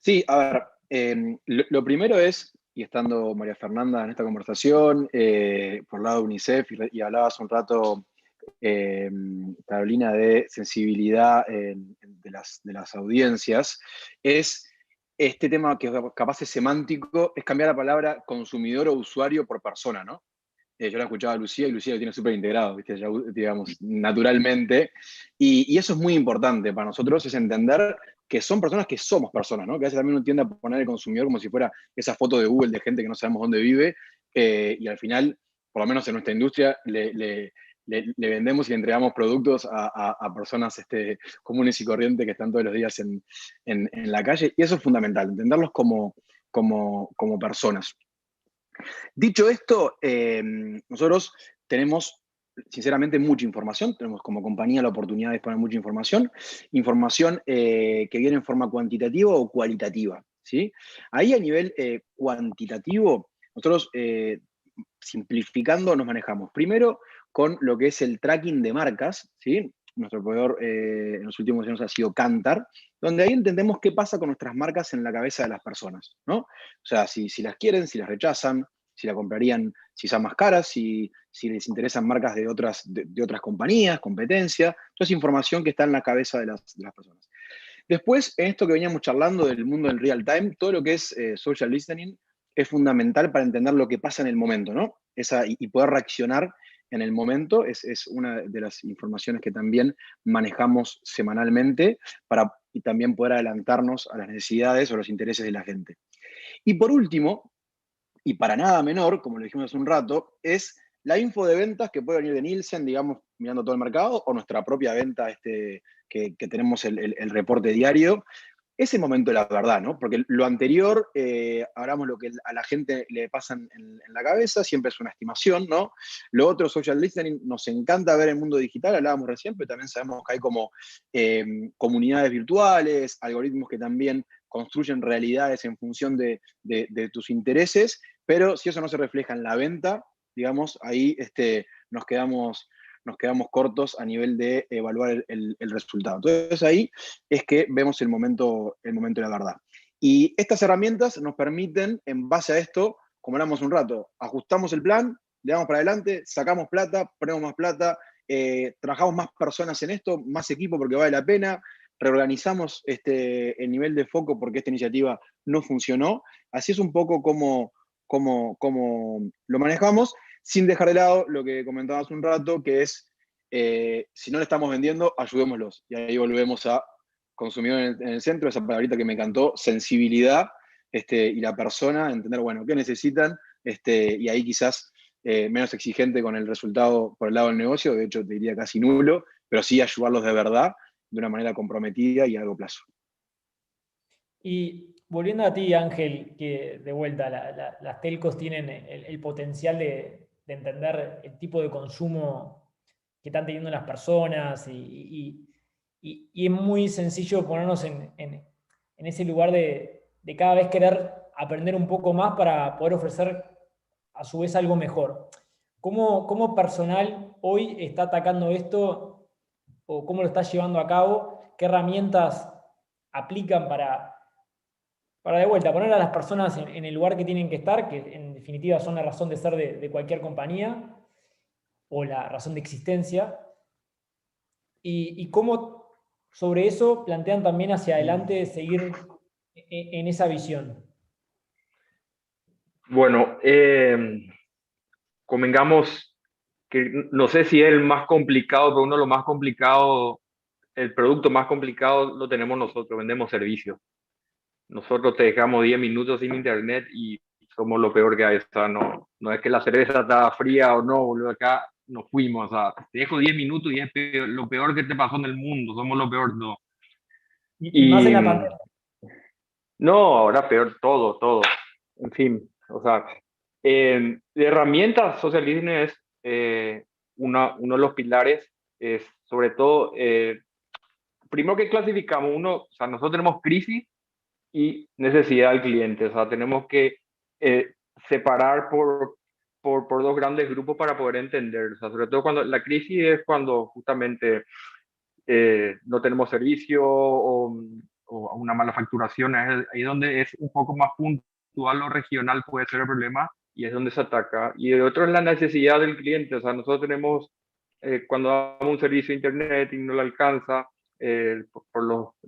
Sí, a ver, lo primero es, y estando María Fernanda en esta conversación, por el lado de UNICEF, y hablabas un rato, Carolina, de sensibilidad de las audiencias, es este tema que capaz es semántico, es cambiar la palabra consumidor o usuario por persona, ¿no? Yo la escuchaba a Lucía y Lucía lo tiene súper integrado, ¿viste? Ya, digamos, naturalmente. Y eso es muy importante para nosotros, es entender que son personas que somos personas, ¿no? Que a veces también uno tiende a poner el consumidor como si fuera esa foto de Google de gente que no sabemos dónde vive, y al final, por lo menos en nuestra industria, le vendemos y le entregamos productos a personas comunes y corrientes que están todos los días en la calle, y eso es fundamental, entenderlos como personas. Dicho esto, nosotros tenemos, sinceramente, mucha información. Tenemos como compañía la oportunidad de disponer mucha información. Información que viene en forma cuantitativa o cualitativa, ¿sí? Ahí a nivel cuantitativo, nosotros, simplificando, nos manejamos primero con lo que es el tracking de marcas, ¿sí? Nuestro proveedor en los últimos años ha sido Kantar, donde ahí entendemos qué pasa con nuestras marcas en la cabeza de las personas, ¿no? O sea, si las quieren, si las rechazan, si la comprarían, si son más caras, si les interesan marcas de otras compañías, competencia. Toda esa información que está en la cabeza de las personas. Después, en esto que veníamos charlando del mundo del real time, todo lo que es social listening es fundamental para entender lo que pasa en el momento, ¿no? Y poder reaccionar en el momento es una de las informaciones que también manejamos semanalmente y también poder adelantarnos a las necesidades o los intereses de la gente. Y por último, y para nada menor, como lo dijimos hace un rato, es la info de ventas que puede venir de Nielsen, digamos, mirando todo el mercado, o nuestra propia venta que tenemos el reporte diario. Es el momento de la verdad, ¿no? Porque lo anterior, hablamos lo que a la gente le pasa en la cabeza, siempre es una estimación, ¿no? Lo otro, social listening, nos encanta ver el mundo digital, hablábamos recién, pero también sabemos que hay como comunidades virtuales, algoritmos que también construyen realidades en función de tus intereses, pero si eso no se refleja en la venta, digamos, ahí nos quedamos cortos a nivel de evaluar el resultado. Entonces ahí es que vemos el momento de la verdad. Y estas herramientas nos permiten, en base a esto, como hablamos un rato, ajustamos el plan, le damos para adelante, sacamos plata, ponemos más plata, trabajamos más personas en esto, más equipo porque vale la pena, reorganizamos el nivel de foco porque esta iniciativa no funcionó. Así es un poco como lo manejamos, sin dejar de lado lo que comentabas un rato, que es, si no le estamos vendiendo, ayudémoslos. Y ahí volvemos a consumidor en el centro, esa palabrita que me encantó, sensibilidad, y la persona, entender, bueno, qué necesitan, y ahí quizás menos exigente con el resultado por el lado del negocio, de hecho te diría casi nulo, pero sí ayudarlos de verdad, de una manera comprometida y a largo plazo. Y volviendo a ti, Ángel, que de vuelta las telcos tienen el potencial de entender el tipo de consumo que están teniendo las personas y es muy sencillo ponernos en ese lugar de cada vez querer aprender un poco más para poder ofrecer a su vez algo mejor. ¿Cómo personal hoy está atacando esto o cómo lo está llevando a cabo? ¿Qué herramientas aplican para de vuelta poner a las personas en el lugar que tienen que estar, que en definitiva son la razón de ser de cualquier compañía o la razón de existencia? Y cómo sobre eso plantean también hacia adelante seguir en esa visión. Bueno, convengamos que no sé si es el más complicado, pero uno de los más complicados, el producto más complicado lo tenemos nosotros, vendemos servicios. Nosotros te dejamos 10 minutos sin internet y somos lo peor que hay. O sea, no es que la cerveza está fría o no, boludo, acá nos fuimos. O sea, te dejo 10 minutos y es lo peor que te pasó en el mundo, somos lo peor, no. Y más en la pandemia. No, ahora peor todo. En fin, o sea, de herramientas, social listening es uno de los pilares, es sobre todo primero que clasificamos, o sea, nosotros tenemos crisis y necesidad del cliente, o sea, tenemos que separar por dos grandes grupos para poder entender, o sea, sobre todo cuando la crisis es cuando justamente no tenemos servicio o una mala facturación, es ahí donde es un poco más puntual o regional puede ser el problema y es donde se ataca. Y el otro es la necesidad del cliente, o sea, nosotros tenemos, cuando damos un servicio de internet y no le alcanza, por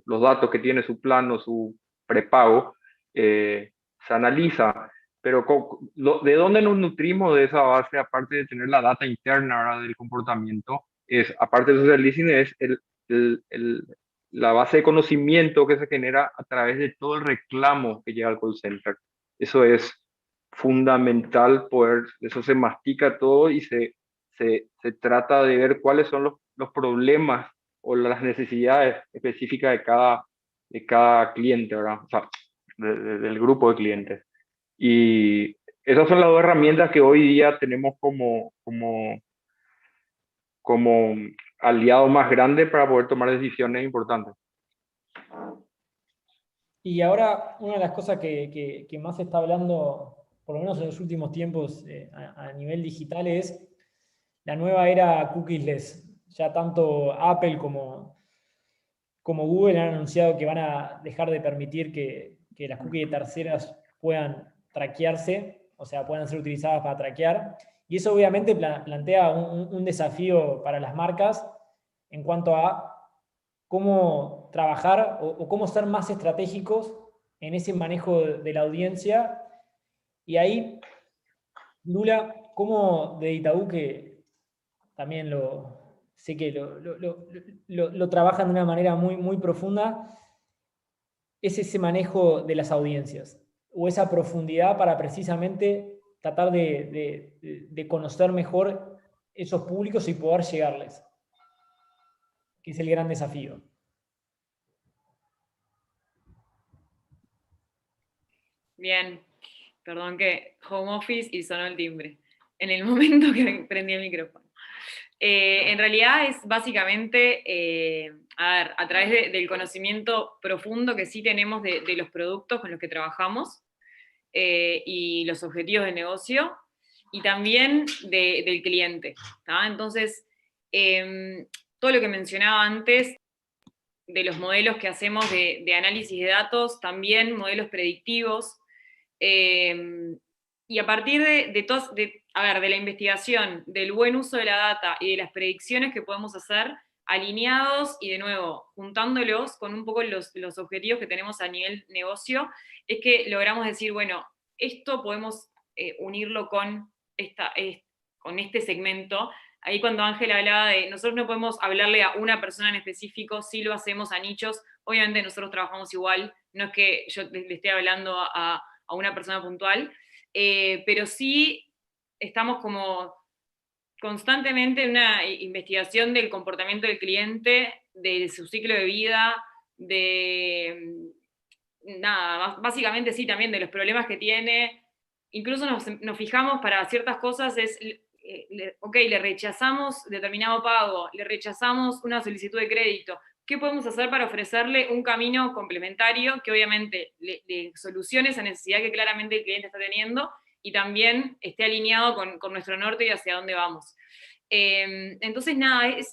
los datos que tiene su plan o su prepago, se analiza. Pero ¿de dónde nos nutrimos de esa base, aparte de tener la data interna, ¿verdad?, del comportamiento? Aparte de social listening, es la base de conocimiento que se genera a través de todo el reclamo que llega al call center. Eso es fundamental, eso se mastica todo y se trata de ver cuáles son los problemas o las necesidades específicas de cada cliente, ¿verdad? O sea, del grupo de clientes. Y esas son las dos herramientas que hoy día tenemos como aliado más grande para poder tomar decisiones importantes. Y ahora, una de las cosas que más se está hablando, por lo menos en los últimos tiempos a nivel digital, es la nueva era cookies-less. Ya tanto Apple como Google han anunciado que van a dejar de permitir que las cookies de terceras puedan traquearse, o sea, puedan ser utilizadas para traquear. Y eso obviamente plantea un desafío para las marcas en cuanto a cómo trabajar o cómo ser más estratégicos en ese manejo de la audiencia. Y ahí, Lula, ¿cómo de Itaú, que también sé que lo trabajan de una manera muy, muy profunda, es ese manejo de las audiencias o esa profundidad para precisamente tratar de conocer mejor esos públicos y poder llegarles, que es el gran desafío? Bien, perdón que home office y sonó el timbre en el momento que prendí el micrófono. En realidad es básicamente, a través del conocimiento profundo que sí tenemos de los productos con los que trabajamos y los objetivos de negocio, y también del cliente, ¿tá? Entonces, todo lo que mencionaba antes de los modelos que hacemos de análisis de datos, también modelos predictivos, y a partir de la investigación, del buen uso de la data y de las predicciones que podemos hacer, alineados y de nuevo, juntándolos con un poco los objetivos que tenemos a nivel negocio, es que logramos decir, bueno, esto podemos unirlo con este segmento. Ahí cuando Ángel hablaba de, nosotros no podemos hablarle a una persona en específico, sí lo hacemos a nichos, obviamente nosotros trabajamos igual, no es que yo le esté hablando a una persona puntual, pero sí estamos como constantemente en una investigación del comportamiento del cliente, de su ciclo de vida, básicamente sí, también de los problemas que tiene. Incluso nos fijamos para ciertas cosas, le rechazamos determinado pago, le rechazamos una solicitud de crédito. ¿Qué podemos hacer para ofrecerle un camino complementario que obviamente le solucione esa necesidad que claramente el cliente está teniendo y también esté alineado con nuestro norte y hacia dónde vamos? Entonces,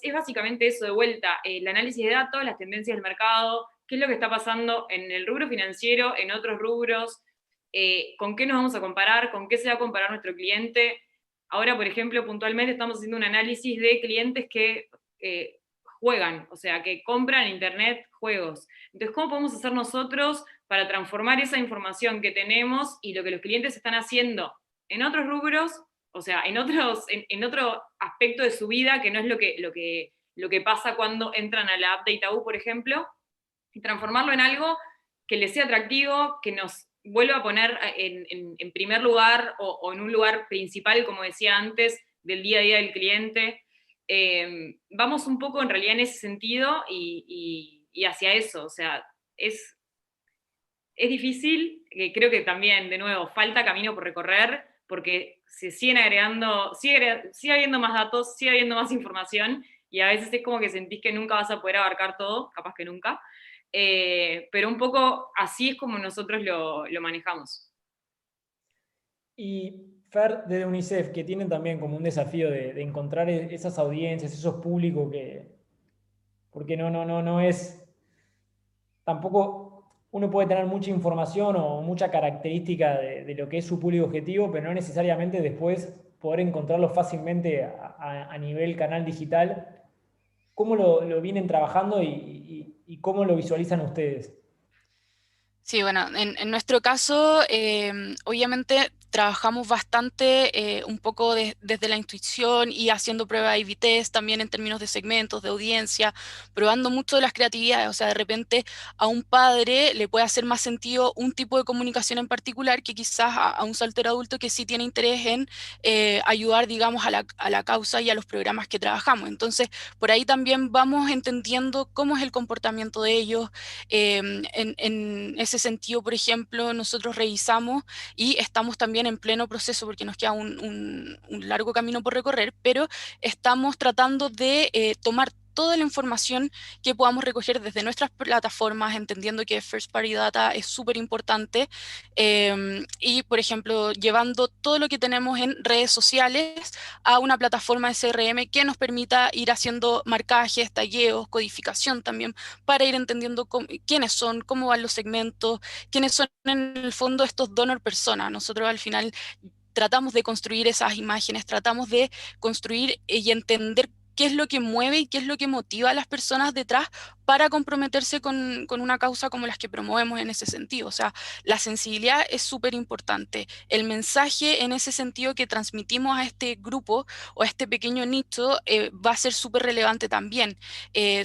es básicamente eso de vuelta, el análisis de datos, las tendencias del mercado, qué es lo que está pasando en el rubro financiero, en otros rubros, con qué nos vamos a comparar, con qué se va a comparar nuestro cliente. Ahora, por ejemplo, puntualmente estamos haciendo un análisis de clientes que juegan, o sea, que compran en internet juegos. Entonces, ¿cómo podemos hacer nosotros para transformar esa información que tenemos y lo que los clientes están haciendo en otros rubros, o sea, en otro aspecto de su vida, que no es lo que pasa cuando entran a la app de Itaú, por ejemplo, y transformarlo en algo que les sea atractivo, que nos vuelva a poner en primer lugar o en un lugar principal, como decía antes, del día a día del cliente. Vamos un poco en realidad en ese sentido y hacia eso, o sea, es difícil, creo que también, de nuevo, falta camino por recorrer, porque se siguen agregando, sigue habiendo más datos, sigue habiendo más información, y a veces es como que sentís que nunca vas a poder abarcar todo, capaz que nunca, pero un poco así es como nosotros lo manejamos. Y Fer, desde UNICEF, que tienen también como un desafío de encontrar esas audiencias, esos públicos que, porque no es, tampoco uno puede tener mucha información o mucha característica de lo que es su público objetivo, pero no necesariamente después poder encontrarlo fácilmente a nivel canal digital. ¿Cómo lo vienen trabajando y cómo lo visualizan ustedes? Sí, bueno, en nuestro caso, obviamente trabajamos bastante un poco desde la intuición y haciendo pruebas A/B test también en términos de segmentos, de audiencia, probando mucho de las creatividades. O sea, de repente a un padre le puede hacer más sentido un tipo de comunicación en particular que quizás a un soltero adulto que sí tiene interés en ayudar, digamos, a la causa y a los programas que trabajamos. Entonces, por ahí también vamos entendiendo cómo es el comportamiento de ellos. En ese sentido, por ejemplo, nosotros revisamos y estamos también en pleno proceso porque nos queda un largo camino por recorrer, pero estamos tratando de tomar toda la información que podamos recoger desde nuestras plataformas, entendiendo que First Party Data es súper importante, y, por ejemplo, llevando todo lo que tenemos en redes sociales a una plataforma de CRM que nos permita ir haciendo marcajes, tagueos, codificación también, para ir entendiendo quiénes son, cómo van los segmentos, quiénes son en el fondo estos donor personas. Nosotros al final tratamos de construir esas imágenes, tratamos de construir y entender qué es lo que mueve y qué es lo que motiva a las personas detrás para comprometerse con una causa como las que promovemos en ese sentido. O sea, la sensibilidad es súper importante. El mensaje en ese sentido que transmitimos a este grupo o a este pequeño nicho va a ser súper relevante también.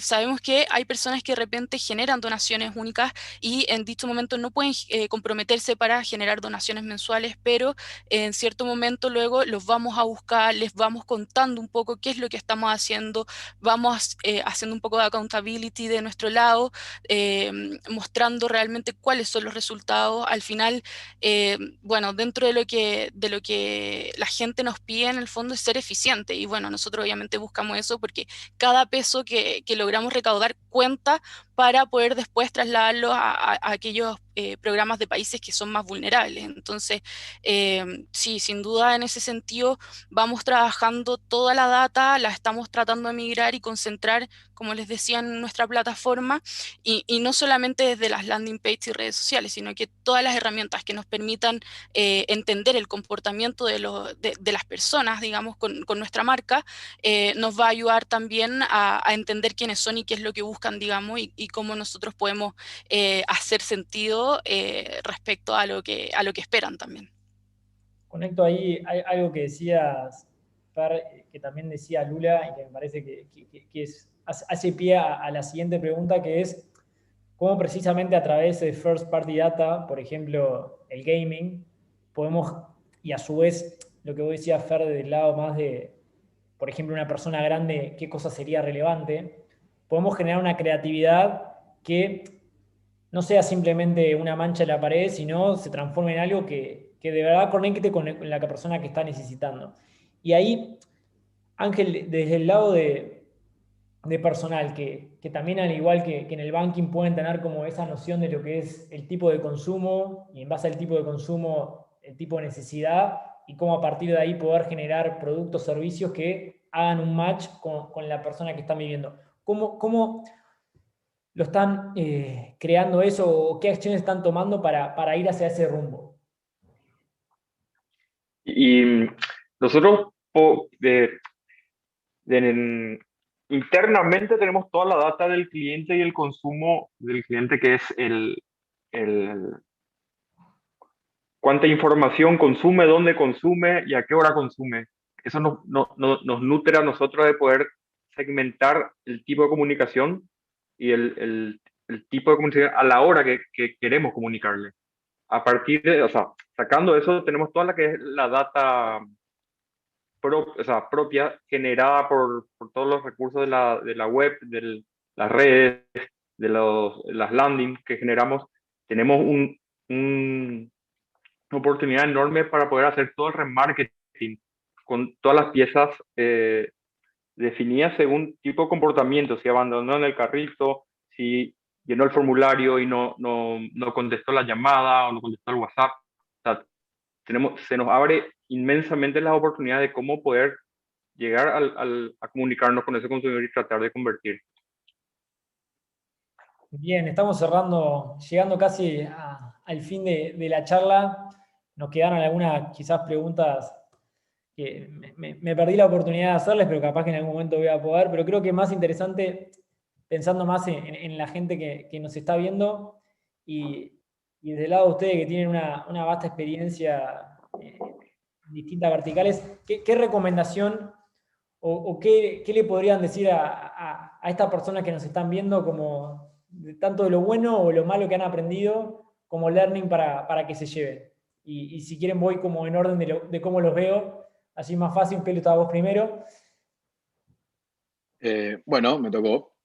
Sabemos que hay personas que de repente generan donaciones únicas y en dicho momento no pueden comprometerse para generar donaciones mensuales, pero en cierto momento luego los vamos a buscar, les vamos contando un poco qué es lo que estamos haciendo, vamos haciendo un poco de accountability de nuestro lado, mostrando realmente cuáles son los resultados. Al final, bueno, dentro de lo que la gente nos pide en el fondo es ser eficiente, y bueno, nosotros obviamente buscamos eso porque cada peso que logramos recaudar cuenta para poder después trasladarlo a aquellos programas de países que son más vulnerables. Entonces, sí, sin duda en ese sentido vamos trabajando toda la data, la estamos tratando de migrar y concentrar, como les decía, en nuestra plataforma, y no solamente desde las landing pages y redes sociales, sino que todas las herramientas que nos permitan entender el comportamiento de las personas, digamos, con nuestra marca, nos va a ayudar también a entender quiénes son y qué es lo que buscan, digamos, y cómo nosotros podemos hacer sentido respecto a lo que esperan también. Conecto ahí algo que decías, Fer, que también decía Lula, y que me parece que hace pie a la siguiente pregunta, que es cómo precisamente a través de First Party Data, por ejemplo, el gaming, podemos, y a su vez, lo que vos decías, Fer, del lado más de, por ejemplo, una persona grande, qué cosa sería relevante, podemos generar una creatividad que no sea simplemente una mancha en la pared, sino se transforme en algo que de verdad conecte con la persona que está necesitando. Y ahí, Ángel, desde el lado de personal, que también al igual que en el banking pueden tener como esa noción de lo que es el tipo de consumo, y en base al tipo de consumo, el tipo de necesidad, y cómo a partir de ahí poder generar productos, servicios que hagan un match con la persona que están viviendo. ¿Cómo lo están creando eso, o qué acciones están tomando para ir hacia ese rumbo? Y nosotros internamente tenemos toda la data del cliente y el consumo del cliente, que es cuánta información consume, dónde consume y a qué hora consume. Eso nos nutre a nosotros de poder segmentar el tipo de comunicación y el tipo de comunicación a la hora que queremos comunicarle. A partir de, o sea, sacando eso, tenemos toda la que es la data propia, generada por todos los recursos de la web, de las redes, de las landings que generamos. Tenemos una oportunidad enorme para poder hacer todo el remarketing con todas las piezas definidas según tipo de comportamiento, si abandonó en el carrito, si llenó el formulario y no contestó la llamada o no contestó el WhatsApp. O sea, se nos abre inmensamente las oportunidades de cómo poder llegar a comunicarnos con ese consumidor y tratar de convertir. Bien, estamos llegando casi al fin de la charla. Nos quedaron algunas quizás preguntas que me perdí la oportunidad de hacerles, pero capaz que en algún momento voy a poder. Pero creo que es más interesante, pensando más en la gente que nos está viendo, y desde el lado de ustedes que tienen una vasta experiencia en distintas verticales, ¿qué recomendación o qué le podrían decir a estas personas que nos están viendo, como tanto de lo bueno o lo malo que han aprendido, como learning para que se lleven? Y si quieren voy como en orden de cómo los veo, así más fácil. Pelu, estaba vos primero. Bueno, me tocó.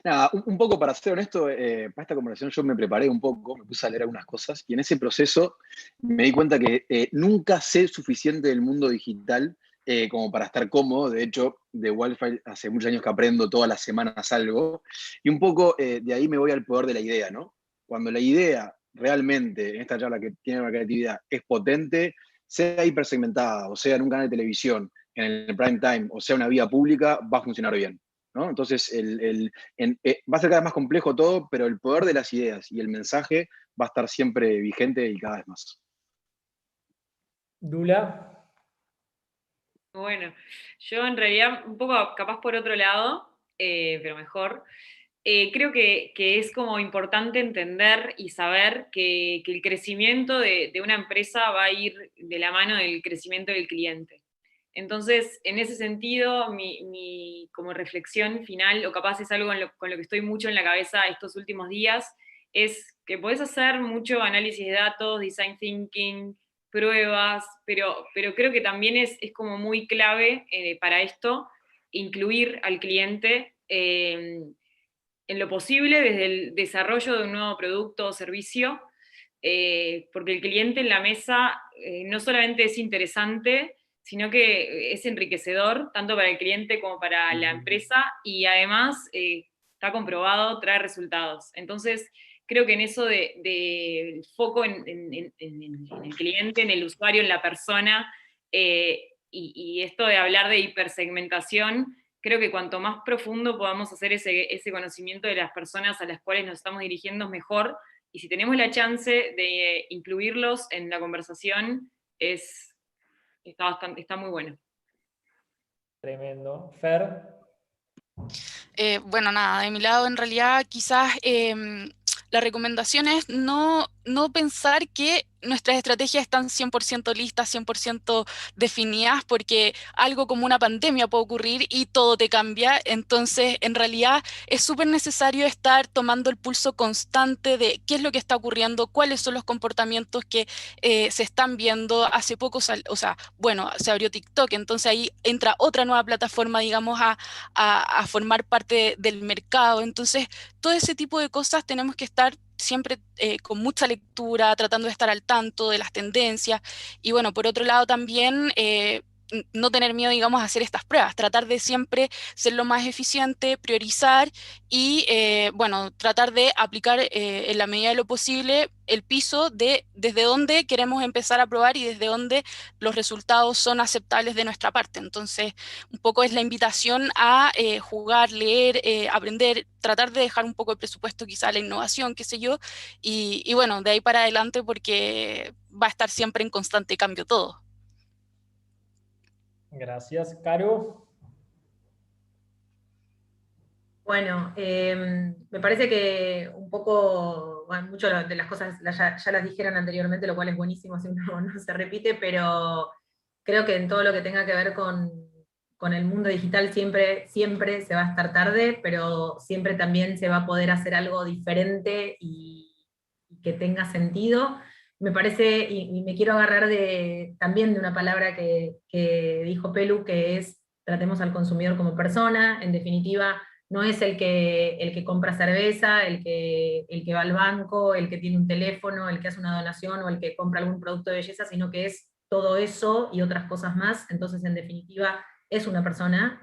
Nada, un poco para ser honesto, para esta conversación yo me preparé un poco, me puse a leer algunas cosas, y en ese proceso me di cuenta que nunca sé suficiente del mundo digital como para estar cómodo. De hecho, de Wildfire hace muchos años que aprendo, todas las semanas algo, y un poco de ahí me voy al poder de la idea, ¿no? Cuando la idea realmente, en esta charla que tiene una creatividad, es potente, sea hipersegmentada, o sea en un canal de televisión, en el prime time, o sea una vía pública, va a funcionar bien, ¿no? Entonces, va a ser cada vez más complejo todo, pero el poder de las ideas y el mensaje va a estar siempre vigente y cada vez más. Dula. Bueno, yo en realidad, un poco capaz por otro lado, pero mejor, creo que es como importante entender y saber que el crecimiento de una empresa va a ir de la mano del crecimiento del cliente. Entonces, en ese sentido, mi como reflexión final, o capaz es algo con lo que estoy mucho en la cabeza estos últimos días, es que podés hacer mucho análisis de datos, design thinking, pruebas, pero creo que también es como muy clave para esto incluir al cliente en lo posible desde el desarrollo de un nuevo producto o servicio, porque el cliente en la mesa no solamente es interesante, sino que es enriquecedor tanto para el cliente como para la empresa, y además está comprobado, trae resultados. Entonces, creo que en eso del foco en el cliente, en el usuario, en la persona, y esto de hablar de hipersegmentación, creo que cuanto más profundo podamos hacer ese conocimiento de las personas a las cuales nos estamos dirigiendo es mejor, y si tenemos la chance de incluirlos en la conversación, está muy bueno. Tremendo. Fer. Bueno, nada, de mi lado en realidad quizás la recomendación es no pensar que nuestras estrategias están 100% listas, 100% definidas, porque algo como una pandemia puede ocurrir y todo te cambia. Entonces, en realidad es súper necesario estar tomando el pulso constante de qué es lo que está ocurriendo, cuáles son los comportamientos que se están viendo. Hace poco, se abrió TikTok, entonces ahí entra otra nueva plataforma, digamos, a formar parte del mercado. Entonces, todo ese tipo de cosas tenemos que estar siempre con mucha lectura, tratando de estar al tanto de las tendencias, y bueno, por otro lado también no tener miedo, digamos, a hacer estas pruebas, tratar de siempre ser lo más eficiente, priorizar y, tratar de aplicar en la medida de lo posible el piso de desde dónde queremos empezar a probar y desde dónde los resultados son aceptables de nuestra parte. Entonces, un poco es la invitación a jugar, leer, aprender, tratar de dejar un poco de presupuesto quizá a la innovación, qué sé yo, y bueno, de ahí para adelante, porque va a estar siempre en constante cambio todo. Gracias. Caro. Bueno, me parece que un poco, bueno, muchas de las cosas ya las dijeron anteriormente, lo cual es buenísimo, así no se repite, pero creo que en todo lo que tenga que ver con el mundo digital siempre se va a estar tarde, pero siempre también se va a poder hacer algo diferente y que tenga sentido. Me parece, y me quiero agarrar también de una palabra que dijo Pelu, que es tratemos al consumidor como persona. En definitiva, no es el que compra cerveza, el que va al banco, el que tiene un teléfono, el que hace una donación o el que compra algún producto de belleza, sino que es todo eso y otras cosas más. Entonces, en definitiva, es una persona,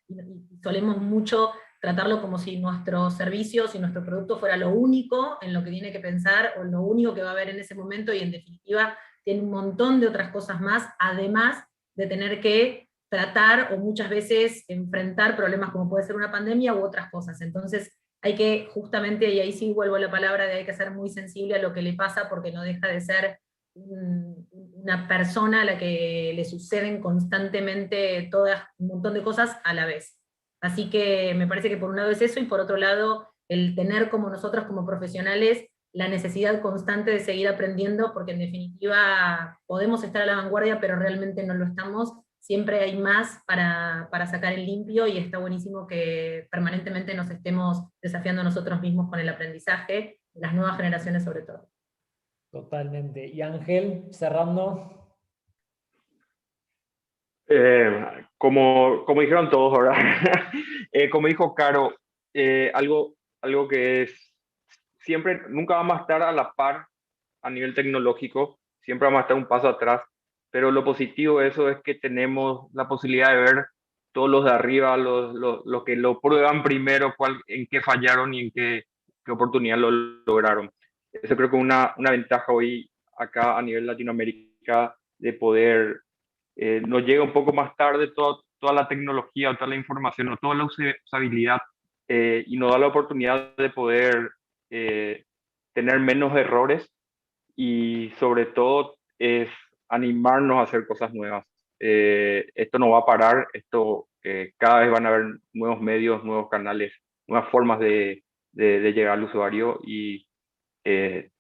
y solemos mucho tratarlo como si nuestros servicios y nuestro producto fuera lo único en lo que tiene que pensar, o lo único que va a haber en ese momento, y en definitiva tiene un montón de otras cosas más, además de tener que tratar o muchas veces enfrentar problemas como puede ser una pandemia u otras cosas. Entonces hay que justamente, y ahí sí vuelvo a la palabra de hay que ser muy sensible a lo que le pasa, porque no deja de ser una persona a la que le suceden constantemente un montón de cosas a la vez. Así que me parece que por un lado es eso, y por otro lado el tener como nosotros como profesionales la necesidad constante de seguir aprendiendo, porque en definitiva podemos estar a la vanguardia, pero realmente no lo estamos. Siempre hay más para sacar en limpio, y está buenísimo que permanentemente nos estemos desafiando nosotros mismos con el aprendizaje, las nuevas generaciones sobre todo. Totalmente. Y Ángel, cerrando. Como dijeron todos, ¿verdad? Como dijo Caro, algo que es siempre, nunca vamos a estar a la par a nivel tecnológico, siempre vamos a estar un paso atrás, pero lo positivo de eso es que tenemos la posibilidad de ver todos los de arriba, los que lo prueban primero, en qué fallaron y en qué oportunidad lo lograron. Eso creo que es una ventaja hoy acá a nivel Latinoamérica, de poder, nos llega un poco más tarde toda la tecnología, toda la información, o toda la usabilidad, y nos da la oportunidad de poder tener menos errores, y sobre todo es animarnos a hacer cosas nuevas. Esto no va a parar, cada vez van a haber nuevos medios, nuevos canales, nuevas formas de llegar al usuario, y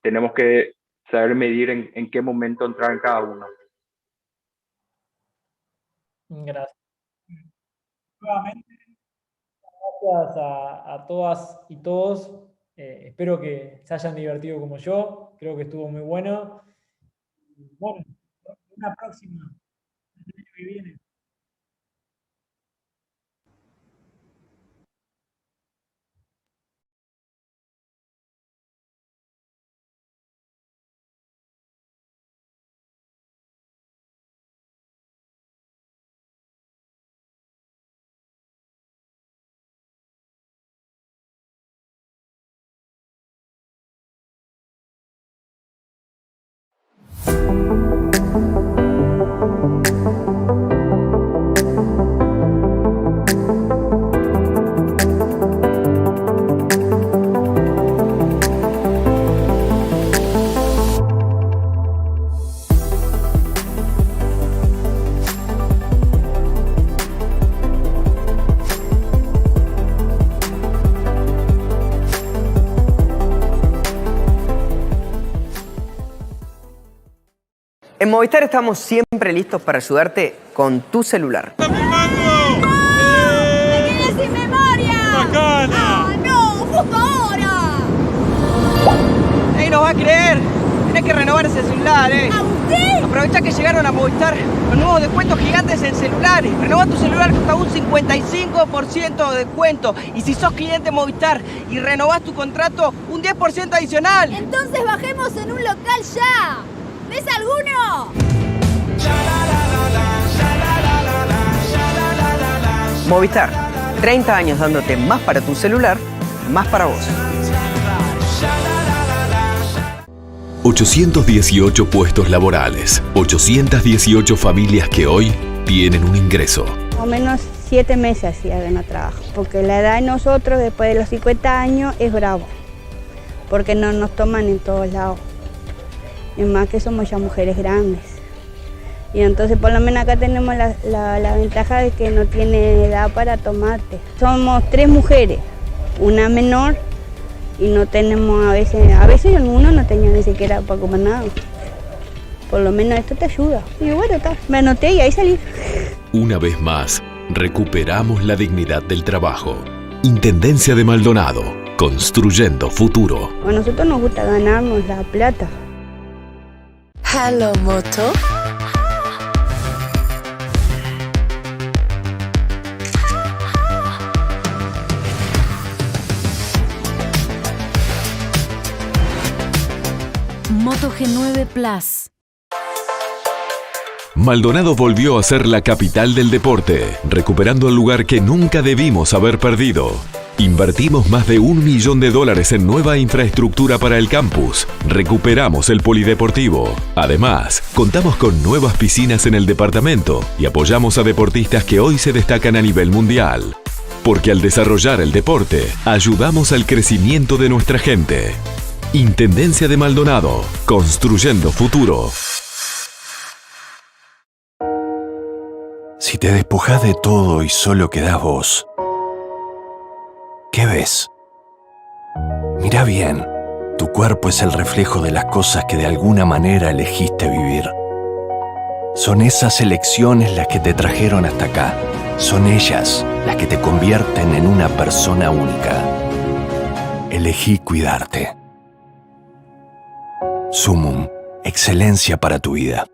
tenemos que saber medir en qué momento entrar en cada uno. Gracias. Nuevamente, gracias a todas y todos. Espero que se hayan divertido como yo. Creo que estuvo muy bueno. Bueno, una próxima. El año que viene. En Movistar estamos siempre listos para ayudarte con tu celular. ¡Me quedé sin memoria! ¡Bacana! ¡Ah, no! ¡Justo ahora! ¡Ey, no va a creer! Tenés que renovar ese celular, ¿Agustín? Aprovecha que llegaron a Movistar los nuevos descuentos gigantes en celulares. Renova tu celular hasta un 55% de descuento. Y si sos cliente Movistar y renovás tu contrato, un 10% adicional. Entonces bajemos en un local ya. ¿Ves alguno? Movistar, 30 años dándote más para tu celular, más para vos. 818 puestos laborales, 818 familias que hoy tienen un ingreso. Más o menos 7 meses hacía de no trabajo, porque la edad de nosotros después de los 50 años es bravo, porque no nos toman en todos lados. Y más que somos ya mujeres grandes. Y entonces por lo menos acá tenemos la ventaja de que no tiene edad para tomarte. Somos 3 mujeres, una menor, y no tenemos a veces uno no tenía ni siquiera para comer nada. Por lo menos esto te ayuda. Y bueno, me anoté y ahí salí. Una vez más, recuperamos la dignidad del trabajo. Intendencia de Maldonado, construyendo futuro. A nosotros nos gusta ganarnos la plata. Hello Moto. Moto G9 Plus. Maldonado volvió a ser la capital del deporte, recuperando el lugar que nunca debimos haber perdido. Invertimos más de $1 millón en nueva infraestructura para el campus. Recuperamos el polideportivo. Además, contamos con nuevas piscinas en el departamento y apoyamos a deportistas que hoy se destacan a nivel mundial. Porque al desarrollar el deporte, ayudamos al crecimiento de nuestra gente. Intendencia de Maldonado, construyendo futuro. Si te despojas de todo y solo quedás vos, ¿qué ves? Mira bien, tu cuerpo es el reflejo de las cosas que de alguna manera elegiste vivir. Son esas elecciones las que te trajeron hasta acá. Son ellas las que te convierten en una persona única. Elegí cuidarte. Sumum, excelencia para tu vida.